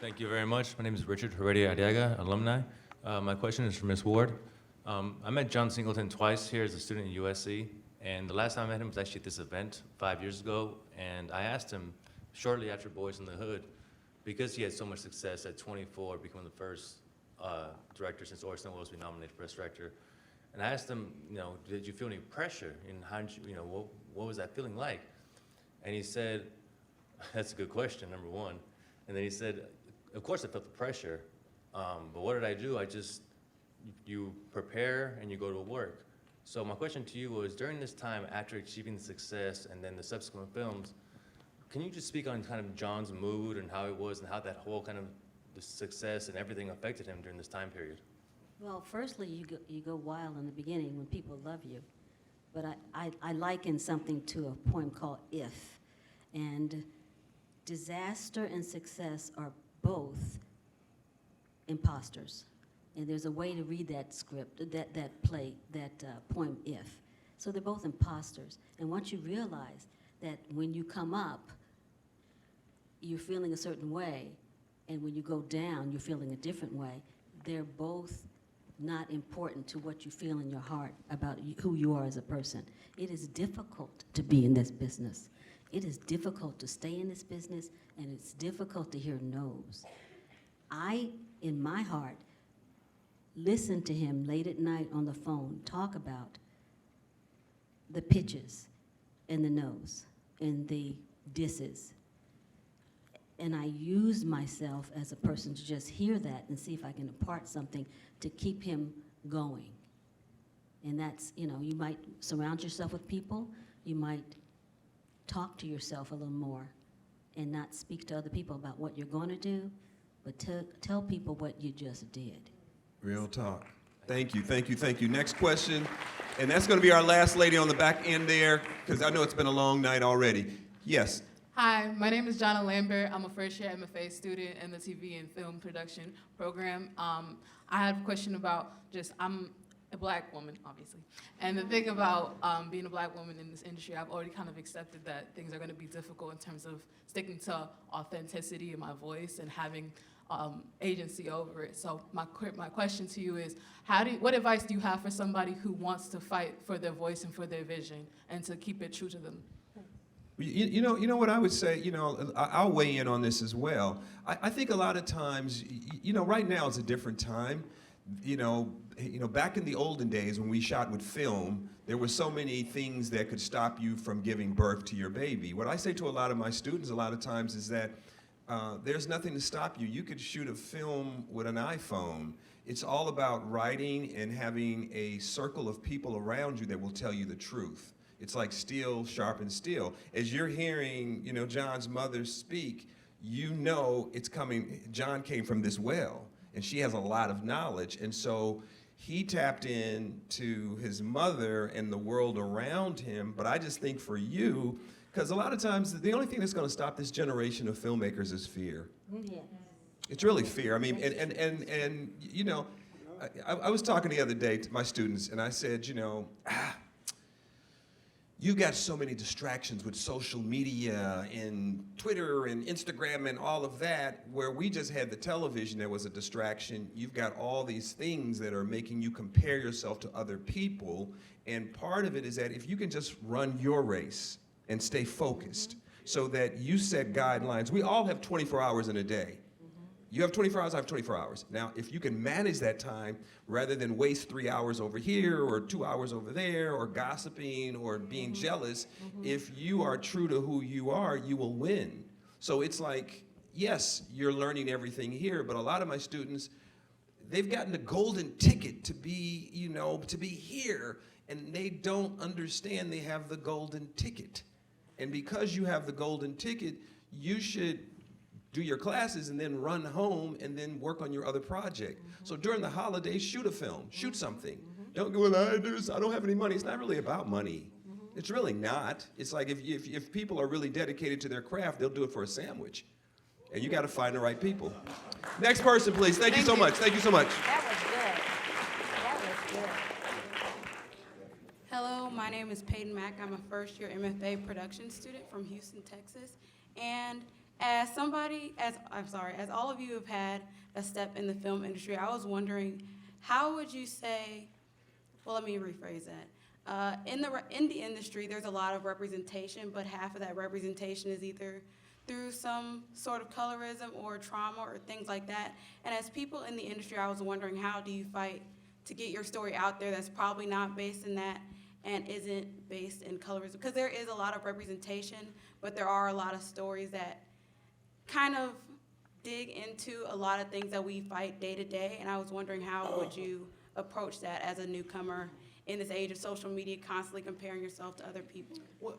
Thank you very much. My name is Richard Heredia Arriaga, alumni. My question is for Ms. Ward. I met John Singleton twice here as a student at USC, and the last time I met him was actually at this event 5 years ago, and I asked him shortly after Boyz in the Hood, because he had so much success at 24, becoming the first director since Orson Welles was nominated for Best Director. And I asked him, did you feel any pressure? And how did you, what was that feeling like? And he said, that's a good question, number one. And then he said, of course I felt the pressure, but what did I do? You prepare and you go to work. So my question to you was, during this time after achieving the success and then the subsequent films, can you just speak on kind of John's mood and how it was and how that whole kind of the success and everything affected him during this time period? Well, firstly, you go wild in the beginning when people love you. But I liken something to a poem called If. And disaster and success are both imposters. And there's a way to read that script, that play, that poem If. So they're both imposters. And once you realize that when you come up, you're feeling a certain way, and when you go down, you're feeling a different way, they're both not important to what you feel in your heart about who you are as a person. It is difficult to be in this business. It is difficult to stay in this business, and it's difficult to hear no's. I, in my heart, listened to him late at night on the phone talk about the pitches and the no's and the disses. And I used myself as a person to just hear that and see if I can impart something to keep him going. And that's, you might surround yourself with people, you might talk to yourself a little more and not speak to other people about what you're going to do, but tell people what you just did. Real talk. Thank you. Next question, and that's going to be our last lady on the back end there, because I know it's been a long night already. Yes. Hi, my name is Jonna Lambert. I'm a first-year MFA student in the TV and film production program. I have a question about I'm a black woman, obviously. And the thing about being a black woman in this industry, I've already kind of accepted that things are going to be difficult in terms of sticking to authenticity in my voice and having agency over it. So my question to you is, what advice do you have for somebody who wants to fight for their voice and for their vision and to keep it true to them? You know what I would say, I'll weigh in on this as well. I think a lot of times, right now is a different time. Back in the olden days when we shot with film, there were so many things that could stop you from giving birth to your baby. What I say to a lot of my students a lot of times is that there's nothing to stop you. You could shoot a film with an iPhone. It's all about writing and having a circle of people around you that will tell you the truth. It's like steel sharpens steel. As you're hearing, John's mother speak, it's coming. John came from this well, and she has a lot of knowledge. And so he tapped into his mother and the world around him. But I just think for you, because a lot of times the only thing that's going to stop this generation of filmmakers is fear. Yeah. It's really fear. I mean, I was talking the other day to my students, and I said, you got so many distractions with social media and Twitter and Instagram and all of that, where we just had the television that was a distraction. You've got all these things that are making you compare yourself to other people. And part of it is that if you can just run your race and stay focused so that you set guidelines. We all have 24 hours in a day. You have 24 hours, I have 24 hours. Now, if you can manage that time rather than waste 3 hours over here or 2 hours over there or gossiping or being jealous, if you are true to who you are, you will win. So it's like, yes, you're learning everything here, but a lot of my students, they've gotten the golden ticket to be, to be here, and they don't understand they have the golden ticket. And because you have the golden ticket, you should do your classes and then run home and then work on your other project. So during the holidays, shoot a film, shoot something. Don't go, well, I don't have any money. It's not really about money. It's really not. It's like if people are really dedicated to their craft, they'll do it for a sandwich. And you got to find the right people. Next person, please. Thank you so much. Thank you so much. That was good. Hello, my name is Peyton Mack. I'm a first-year MFA production student from Houston, Texas. And as all of you have had a step in the film industry, I was wondering, how would you say, well, let me rephrase that. In the industry, there's a lot of representation, but half of that representation is either through some sort of colorism or trauma or things like that. And as people in the industry, I was wondering, how do you fight to get your story out there that's probably not based in that and isn't based in colorism? Because there is a lot of representation, but there are a lot of stories that kind of dig into a lot of things that we fight day to day, and I was wondering, how would you approach that as a newcomer in this age of social media, constantly comparing yourself to other people? Well,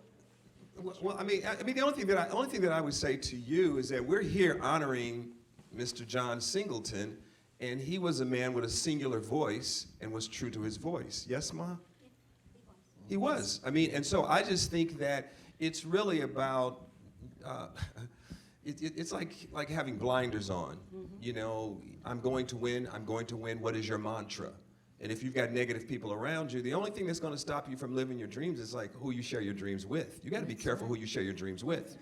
I mean, the only thing that I would say to you is that we're here honoring Mr. John Singleton, and he was a man with a singular voice and was true to his voice. Yes, Ma? He was. I mean, and so I just think that it's really about. It's like having blinders on. I'm going to win, what is your mantra? And if you've got negative people around you, the only thing that's going to stop you from living your dreams is like who you share your dreams with. You got to be careful who you share your dreams with.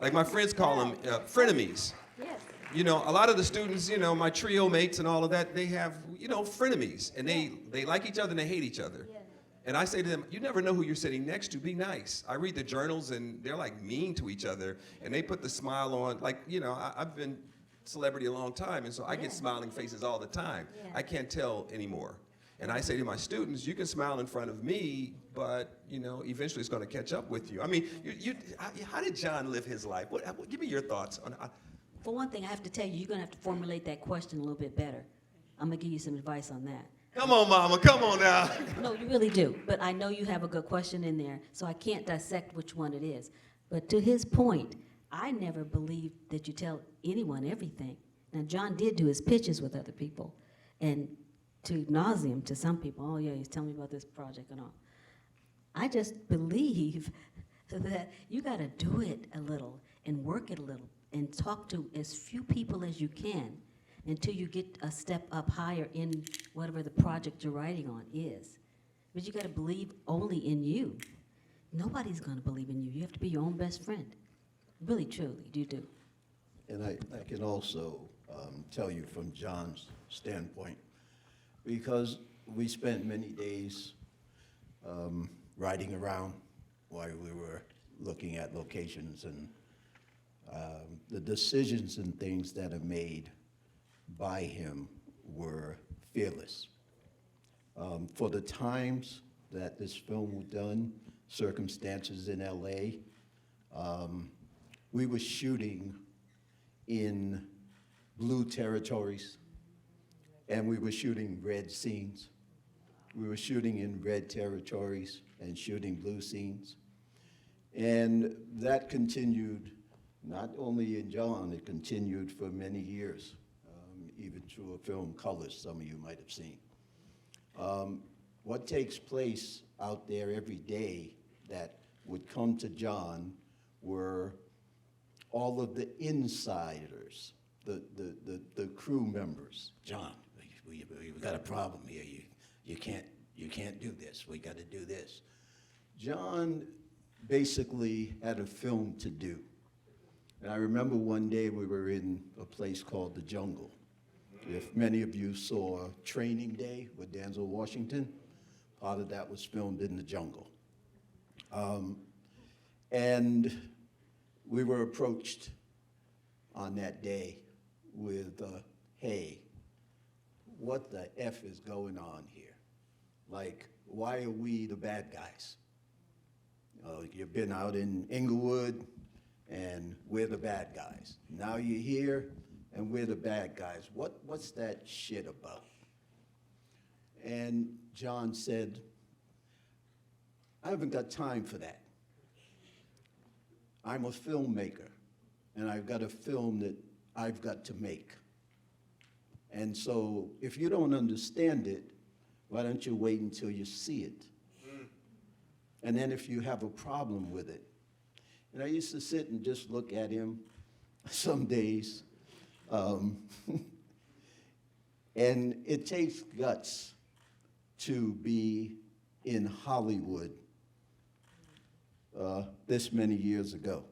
Like my friends call them frenemies. Yes. A lot of the students, my trio mates and all of that, they have, frenemies. And they like each other and they hate each other. Yeah. And I say to them, you never know who you're sitting next to, be nice. I read the journals and they're like mean to each other and they put the smile on, like, I've been celebrity a long time and so I get smiling faces all the time. Yeah. I can't tell anymore. And I say to my students, you can smile in front of me, but eventually it's going to catch up with you. I mean, how did John live his life? Give me your thoughts on. For one thing, I have to tell you, you're going to have to formulate that question a little bit better. I'm going to give you some advice on that. Come on, Mama, come on now. No, you really do. But I know you have a good question in there, so I can't dissect which one it is. But to his point, I never believed that you tell anyone everything. Now, John did do his pitches with other people, and to nauseam to some people, oh yeah, he's telling me about this project and all. I just believe that you got to do it a little and work it a little and talk to as few people as you can until you get a step up higher in whatever the project you're writing on is. But you got to believe only in you. Nobody's going to believe in you. You have to be your own best friend. Really, truly, you do. And I can also tell you from John's standpoint, because we spent many days riding around while we were looking at locations, and the decisions and things that are made by him were fearless. For the times that this film was done, circumstances in LA, we were shooting in blue territories, and we were shooting red scenes. We were shooting in red territories and shooting blue scenes. And that continued not only in John, it continued for many years, even through a film, Colors, some of you might have seen. What takes place out there every day that would come to John were all of the insiders, the crew members. John, we've got a problem here. You can't do this. We got to do this. John basically had a film to do. And I remember one day we were in a place called the Jungle. If many of you saw Training Day with Denzel Washington, part of that was filmed in the jungle. And we were approached on that day with, hey, what the F is going on here? Like, why are we the bad guys? You've been out in Inglewood, and we're the bad guys. Now you're here, and we're the bad guys. What's that shit about? And John said, I haven't got time for that. I'm a filmmaker, and I've got a film that I've got to make. And so if you don't understand it, why don't you wait until you see it? And then if you have a problem with it. And I used to sit and just look at him some days. And it takes guts to be in Hollywood this many years ago.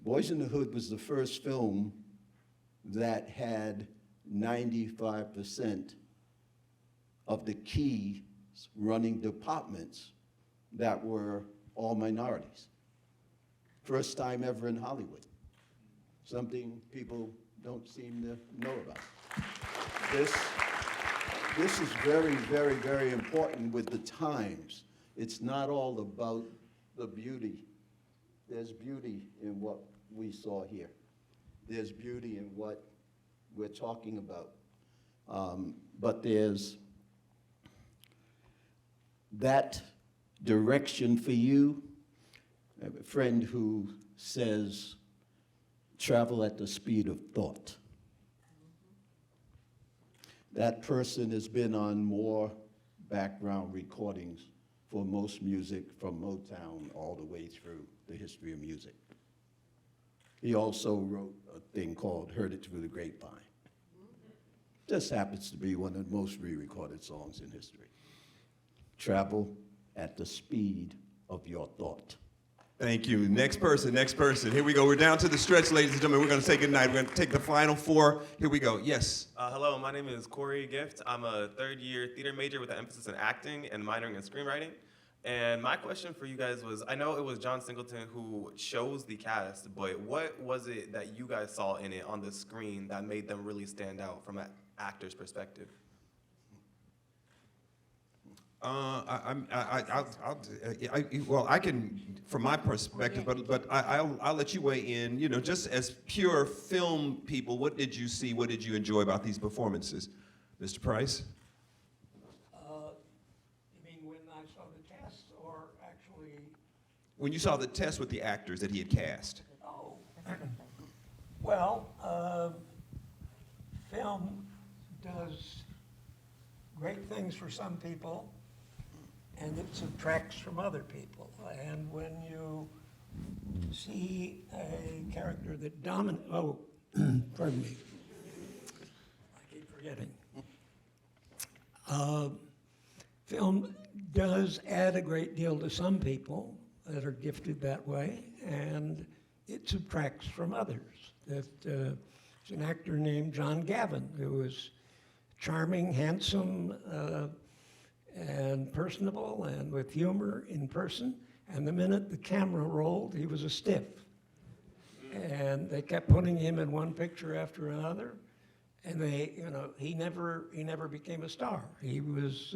Boyz in the Hood was the first film that had 95% of the keys running departments that were all minorities. First time ever in Hollywood. Something people don't seem to know about. This is very, very, very important with the times. It's not all about the beauty. There's beauty in what we saw here. There's beauty in what we're talking about. But there's that direction for you. I have a friend who says, travel at the speed of thought. That person has been on more background recordings for most music from Motown all the way through the history of music. He also wrote a thing called Heard It Through the Grapevine. Just happens to be one of the most re-recorded songs in history. Travel at the speed of your thought. Thank you. Next person, next person. Here we go. We're down to the stretch, ladies and gentlemen. We're going to say goodnight. We're going to take the final four. Here we go. Yes. Hello, my name is Corey Gift. I'm a third-year theater major with an emphasis in acting and minoring in screenwriting. And my question for you guys was, I know it was John Singleton who chose the cast, but what was it that you guys saw in it on the screen that made them really stand out from an actor's perspective? Well, I can, from my perspective, but I'll let you weigh in. You know, just as pure film people, what did you see? What did you enjoy about these performances, Mr. Price? You mean when I saw the test, or actually? When you saw the test with the actors that he had cast. Oh, well, film does great things for some people, and it subtracts from other people. And when you see a character that dominates, pardon me, I keep forgetting. Film does add a great deal to some people that are gifted that way, and it subtracts from others. There's an actor named John Gavin who was charming, handsome, and personable, and with humor in person. And the minute the camera rolled, he was a stiff. And they kept putting him in one picture after another. And he never became a star. He was,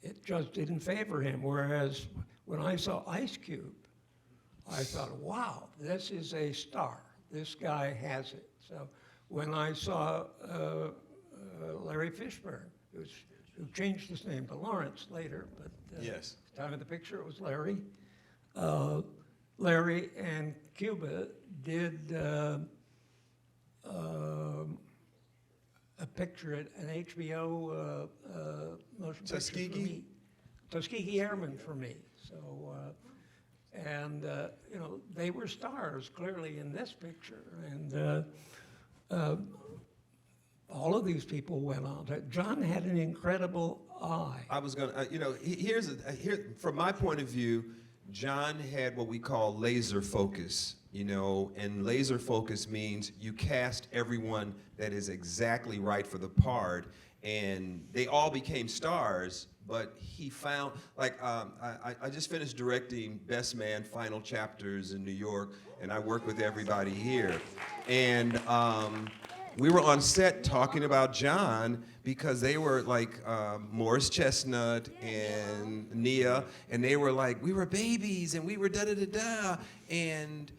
it just didn't favor him. Whereas when I saw Ice Cube, I thought, wow, this is a star. This guy has it. So when I saw Larry Fishburne, who changed his name to Lawrence later, but Yes. at the time of the picture it was Larry. Larry and Cuba did a picture at an HBO motion picture for me. Tuskegee Airmen for me. So, they were stars clearly in this picture, and all of these people went on. John had an incredible eye. I was gonna, here, from my point of view, John had what we call laser focus, and laser focus means you cast everyone that is exactly right for the part, and they all became stars, but he found, I just finished directing Best Man Final Chapters in New York, and I work with everybody here. And we were on set talking about John because they were like Morris Chestnut and Nia, and they were like, we were babies and we were da-da-da-da. And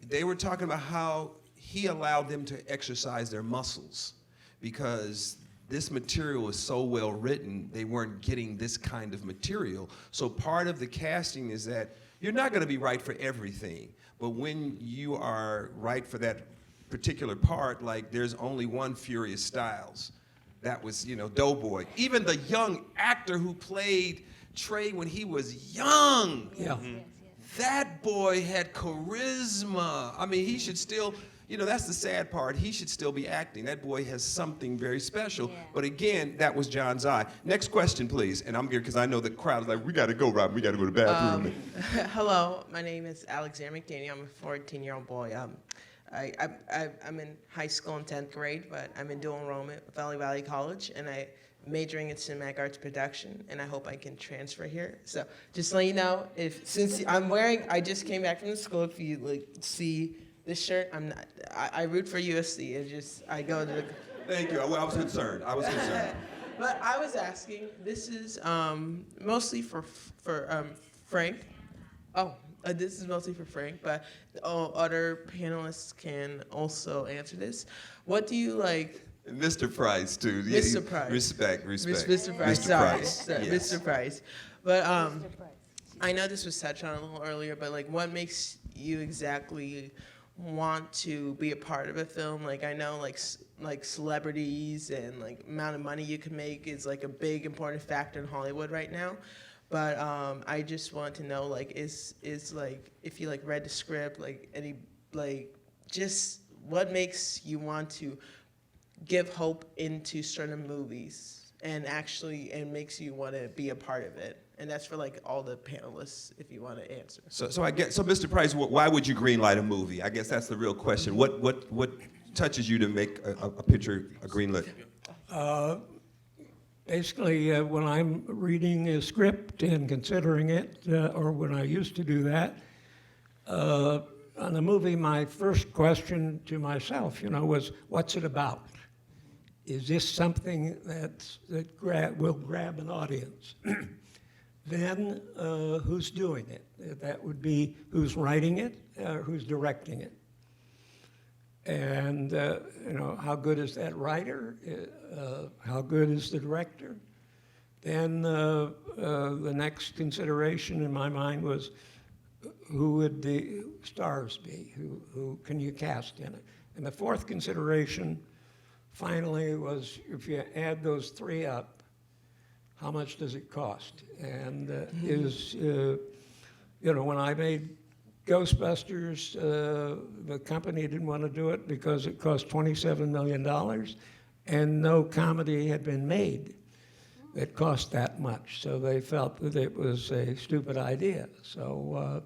they were talking about how he allowed them to exercise their muscles because this material is so well written, they weren't getting this kind of material. So part of the casting is that you're not gonna be right for everything, but when you are right for that particular part, like there's only one Furious Styles. That was, Doughboy. Even the young actor who played Trey when he was young. Yeah. That boy had charisma. I mean, he should still, that's the sad part. He should still be acting. That boy has something very special. Yeah. But again, that was John's eye. Next question, please. And I'm here because I know the crowd is like, we got to go, Rob. We got to go to the bathroom. Hello, my name is Alexander McDaniel. I'm a 14-year-old boy. I'm in high school in 10th grade, but I'm in dual enrollment with Valley College, and I'm majoring in cinematic arts production, and I hope I can transfer here. So just to let you know, since I just came back from the school, if you see this shirt, I root for USC. I go to the... Thank you. I was concerned. But I was asking, this is mostly for Frank. Oh. This is mostly for Frank, but other panelists can also answer this. What do you like? Mr. Price, too. Mr. Price. Respect. Mr. Price. Mr. Sorry, Price. yes. Mr. Price. But I know this was touched on a little earlier, but what makes you exactly want to be a part of a film? I know like celebrities and amount of money you can make is a big important factor in Hollywood right now. But I just want to know, is if you read the script, just what makes you want to give hope into certain movies and makes you want to be a part of it? And that's for all the panelists, if you want to answer. So Mr. Price, why would you greenlight a movie? I guess that's the real question. What touches you to make a picture a greenlit? Basically, when I'm reading a script and considering it, or when I used to do that, on a movie, my first question to myself, was, what's it about? Is this something that will grab an audience? Then, who's doing it? That would be who's writing it, who's directing it. And, how good is that writer? How good is the director? Then the next consideration in my mind was, who would the stars be? Who can you cast in it? And the fourth consideration, finally, was if you add those three up, how much does it cost? And when I made Ghostbusters, the company didn't want to do it because it cost $27 million, and no comedy had been made that cost that much. So they felt that it was a stupid idea. So,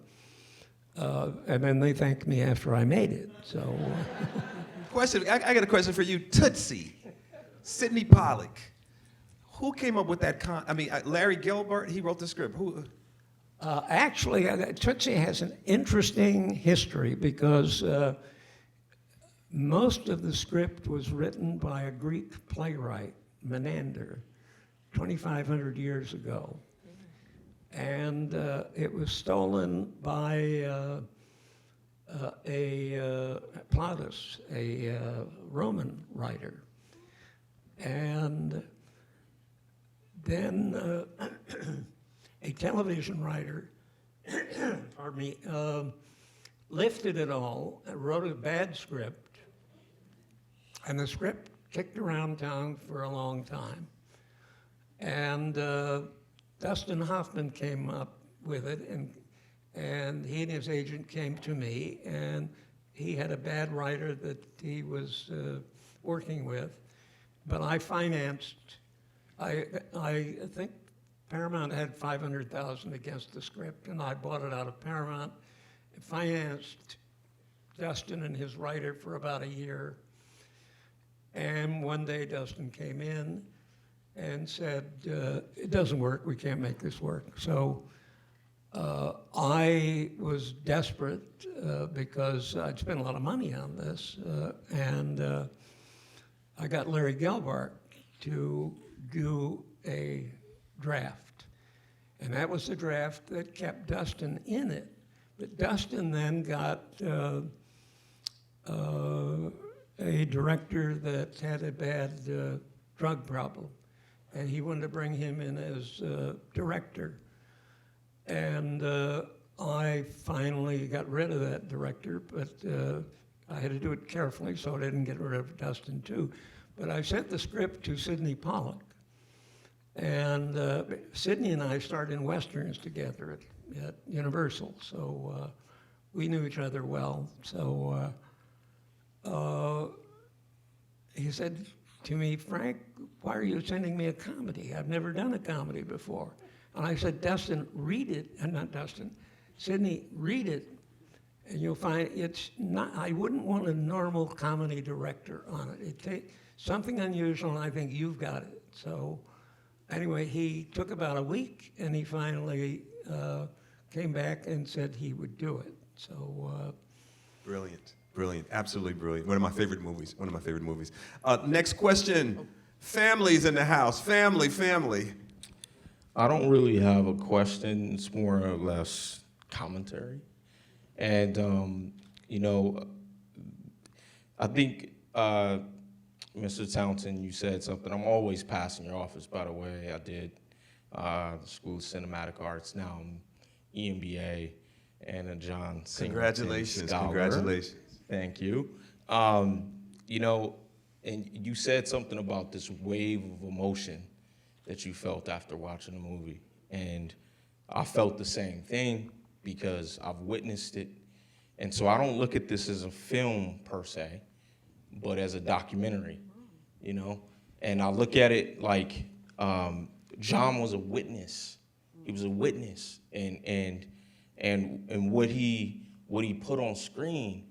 and then they thanked me after I made it. So, Question. I got a question for you, Tootsie, Sidney Pollack. Who came up with that Larry Gilbert. He wrote the script. Who? Actually, Tootsie has an interesting history because most of the script was written by a Greek playwright, Menander, 2,500 years ago. And it was stolen by Plautus, a Roman writer. And then a television writer, pardon me, lifted it all, wrote a bad script, and the script kicked around town for a long time. And Dustin Hoffman came up with it, and he and his agent came to me, and he had a bad writer that he was working with, but I financed. I think Paramount had $500,000 against the script, and I bought it out of Paramount, and financed Dustin and his writer for about a year. And one day Dustin came in and said, it doesn't work, we can't make this work. So I was desperate because I'd spent a lot of money on this, and I got Larry Gelbart to do a draft. And that was the draft that kept Dustin in it. But Dustin then got a director that had a bad drug problem, and he wanted to bring him in as director. And I finally got rid of that director, but I had to do it carefully so I didn't get rid of Dustin too. But I sent the script to Sidney Pollack. And Sidney and I starred in Westerns together at Universal, so we knew each other well. So he said to me, Frank, why are you sending me a comedy? I've never done a comedy before. And I said, Dustin, read it, and not Dustin, Sidney, read it, and you'll find it's not, I wouldn't want a normal comedy director on it. It takes something unusual, and I think you've got it. So anyway, he took about a week, and he finally came back and said he would do it. So Brilliant, brilliant, absolutely brilliant. One of my favorite movies, next question, families in the house, family. I don't really have a question, it's more or less commentary. And, you know, I think, Mr. Townsend, you said something. I'm always passing your office, by the way. I did the School of Cinematic Arts, now I'm EMBA, and a John Singleton Congratulations, scholar. congratulations. Thank you. You know, and you said something about this wave of emotion that you felt after watching the movie. And I felt the same thing because I've witnessed it. And so I don't look at this as a film per se, but as a documentary, you know? And I look at it like John was a witness. He was a witness. And what he put on screen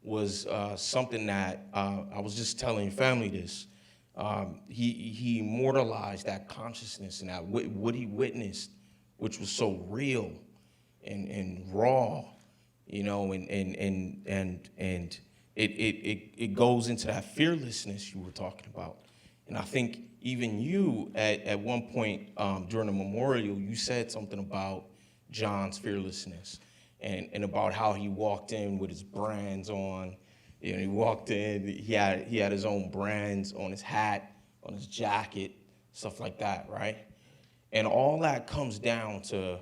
was something that I was just telling your family this. He immortalized that consciousness and that what he witnessed, which was so real and raw, you know, and it goes into that fearlessness you were talking about. And I think even you at one point during the memorial, you said something about John's fearlessness and about how he walked in with his brands on. You know, he walked in, he had his own brands on his hat, on his jacket, stuff like that, right? And all that comes down to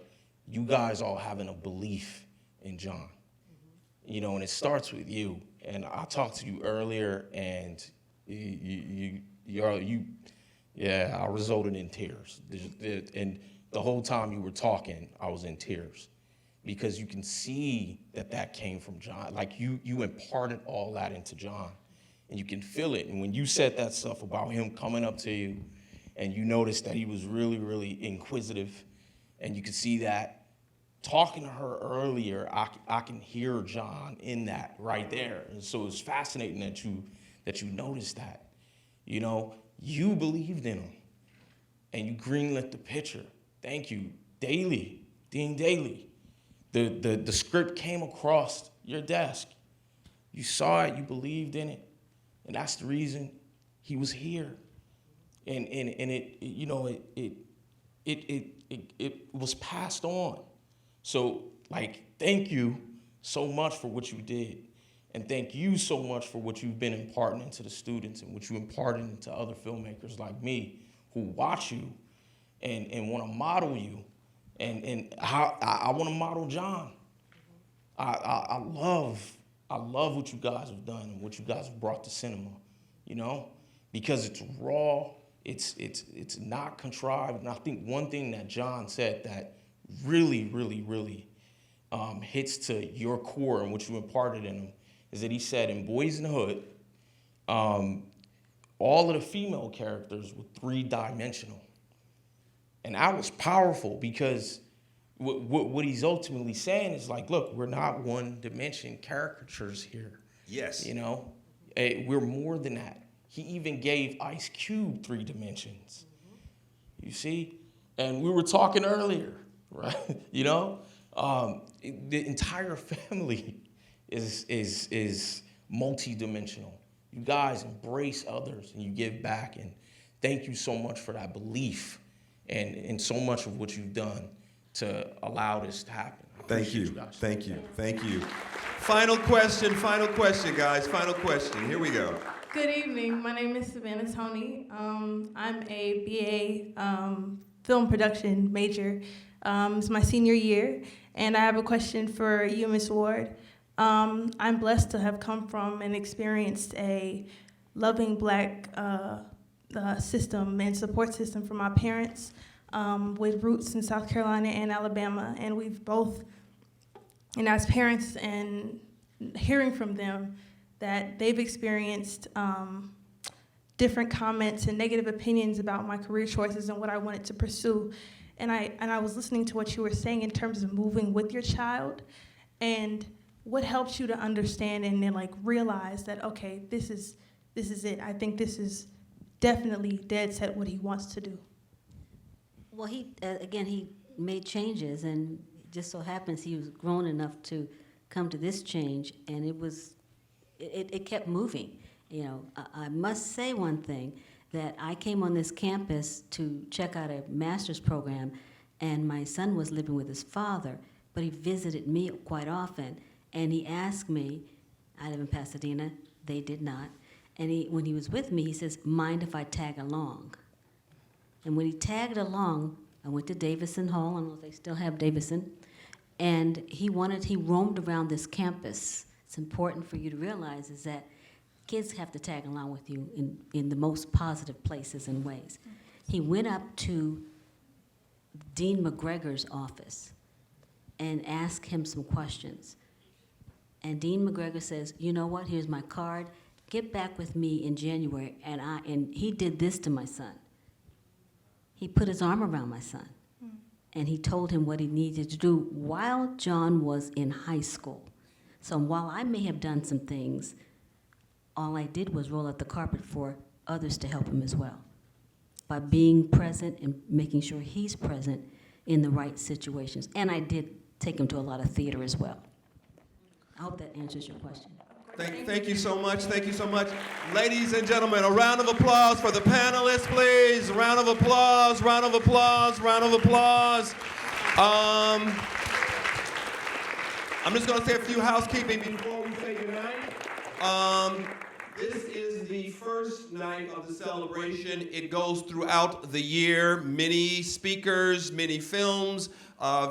you guys all having a belief in John. You know, and it starts with you. And I talked to you earlier, and I resulted in tears. And the whole time you were talking, I was in tears. Because you can see that came from John. Like you imparted all that into John, and you can feel it. And when you said that stuff about him coming up to you, and you noticed that he was really, really inquisitive, and you could see that. Talking to her earlier, I can hear John in that right there. And so it's fascinating that you noticed that. You know, you believed in him, and you greenlit the picture. Thank you daily. Dean Daly, the script came across your desk. You saw it, you believed in it, and that's the reason he was here. And it you know, it was passed on. So, like, thank you so much for what you did. And thank you so much for what you've been imparting into the students and what you imparted into other filmmakers like me who watch you and want to model you. And how I want to model John. I love what you guys have done and what you guys have brought to cinema, you know, because it's raw, it's not contrived. And I think one thing that John said that really hits to your core and what you imparted in him is that he said in Boyz in the Hood, all of the female characters were three-dimensional. And that was powerful because what he's ultimately saying is like, look, we're not one-dimension caricatures here. Yes. You know, we're more than that. He even gave Ice Cube 3 dimensions. You see? And we were talking earlier, right? You know, the entire family is multi-dimensional. You guys embrace others and you give back, and thank you so much for that belief and so much of what you've done to allow this to happen. Thank you. Guys. Thank you. Thank you. Final question, guys. Final question. Here we go. Good evening. My name is Savannah Tony. I'm a BA film production major. It's my senior year, and I have a question for you, Ms. Ward. I'm blessed to have come from and experienced a loving Black system and support system from my parents with roots in South Carolina and Alabama. And we've both, and as parents and hearing from them that they've experienced different comments and negative opinions about my career choices and what I wanted to pursue. And I was listening to what you were saying in terms of moving with your child and what helps you to understand and then like realize that, okay, this is it. I think this is definitely dead set what he wants to do. Well, he made changes, and it just so happens he was grown enough to come to this change, and it kept moving. You know, I must say one thing, that I came on this campus to check out a master's program, and my son was living with his father, but he visited me quite often, and he asked me, I live in Pasadena, they did not, and when he was with me, he says, mind if I tag along? And when he tagged along, I went to Davison Hall, I don't know if they still have Davison, and he roamed around this campus. It's important for you to realize is that kids have to tag along with you in the most positive places and ways. He went up to Dean McGregor's office and asked him some questions. And Dean McGregor says, you know what, here's my card, get back with me in January. And he did this to my son. He put his arm around my son. And he told him what he needed to do while John was in high school. So while I may have done some things, all I did was roll out the carpet for others to help him as well, by being present and making sure he's present in the right situations. And I did take him to a lot of theater as well. I hope that answers your question. Thank you so much. Thank you so much. Ladies and gentlemen, a round of applause for the panelists, please. Round of applause, round of applause, round of applause. I'm just going to say a few housekeeping before we say goodnight. This is the first night of the celebration. It goes throughout the year. Many speakers, many films,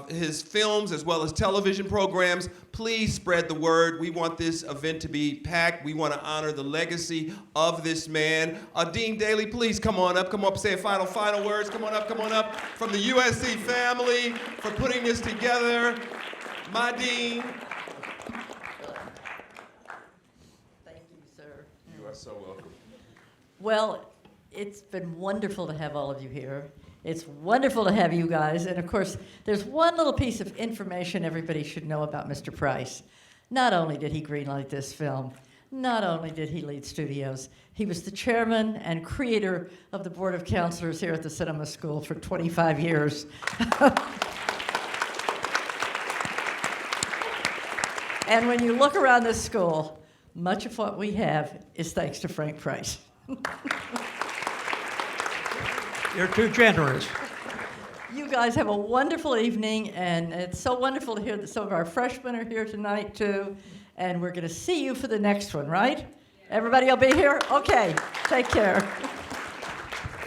his films as well as television programs. Please spread the word. We want this event to be packed. We want to honor the legacy of this man. Dean Daly, please come on up, say final words. Come on up. From the USC family for putting this together. My Dean. So welcome. Well, it's been wonderful to have all of you here. It's wonderful to have you guys. And of course, there's one little piece of information everybody should know about Mr. Price. Not only did he greenlight this film, not only did he lead studios, he was the chairman and creator of the Board of Counselors here at the Cinema School for 25 years. And when you look around this school, much of what we have is thanks to Frank Price. You're too generous. You guys have a wonderful evening, and it's so wonderful to hear that some of our freshmen are here tonight, too. And we're going to see you for the next one, right? Everybody will be here? Okay, take care.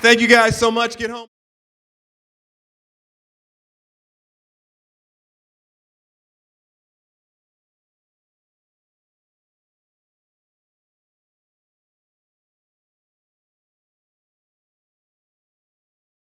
Thank you guys so much. Get home.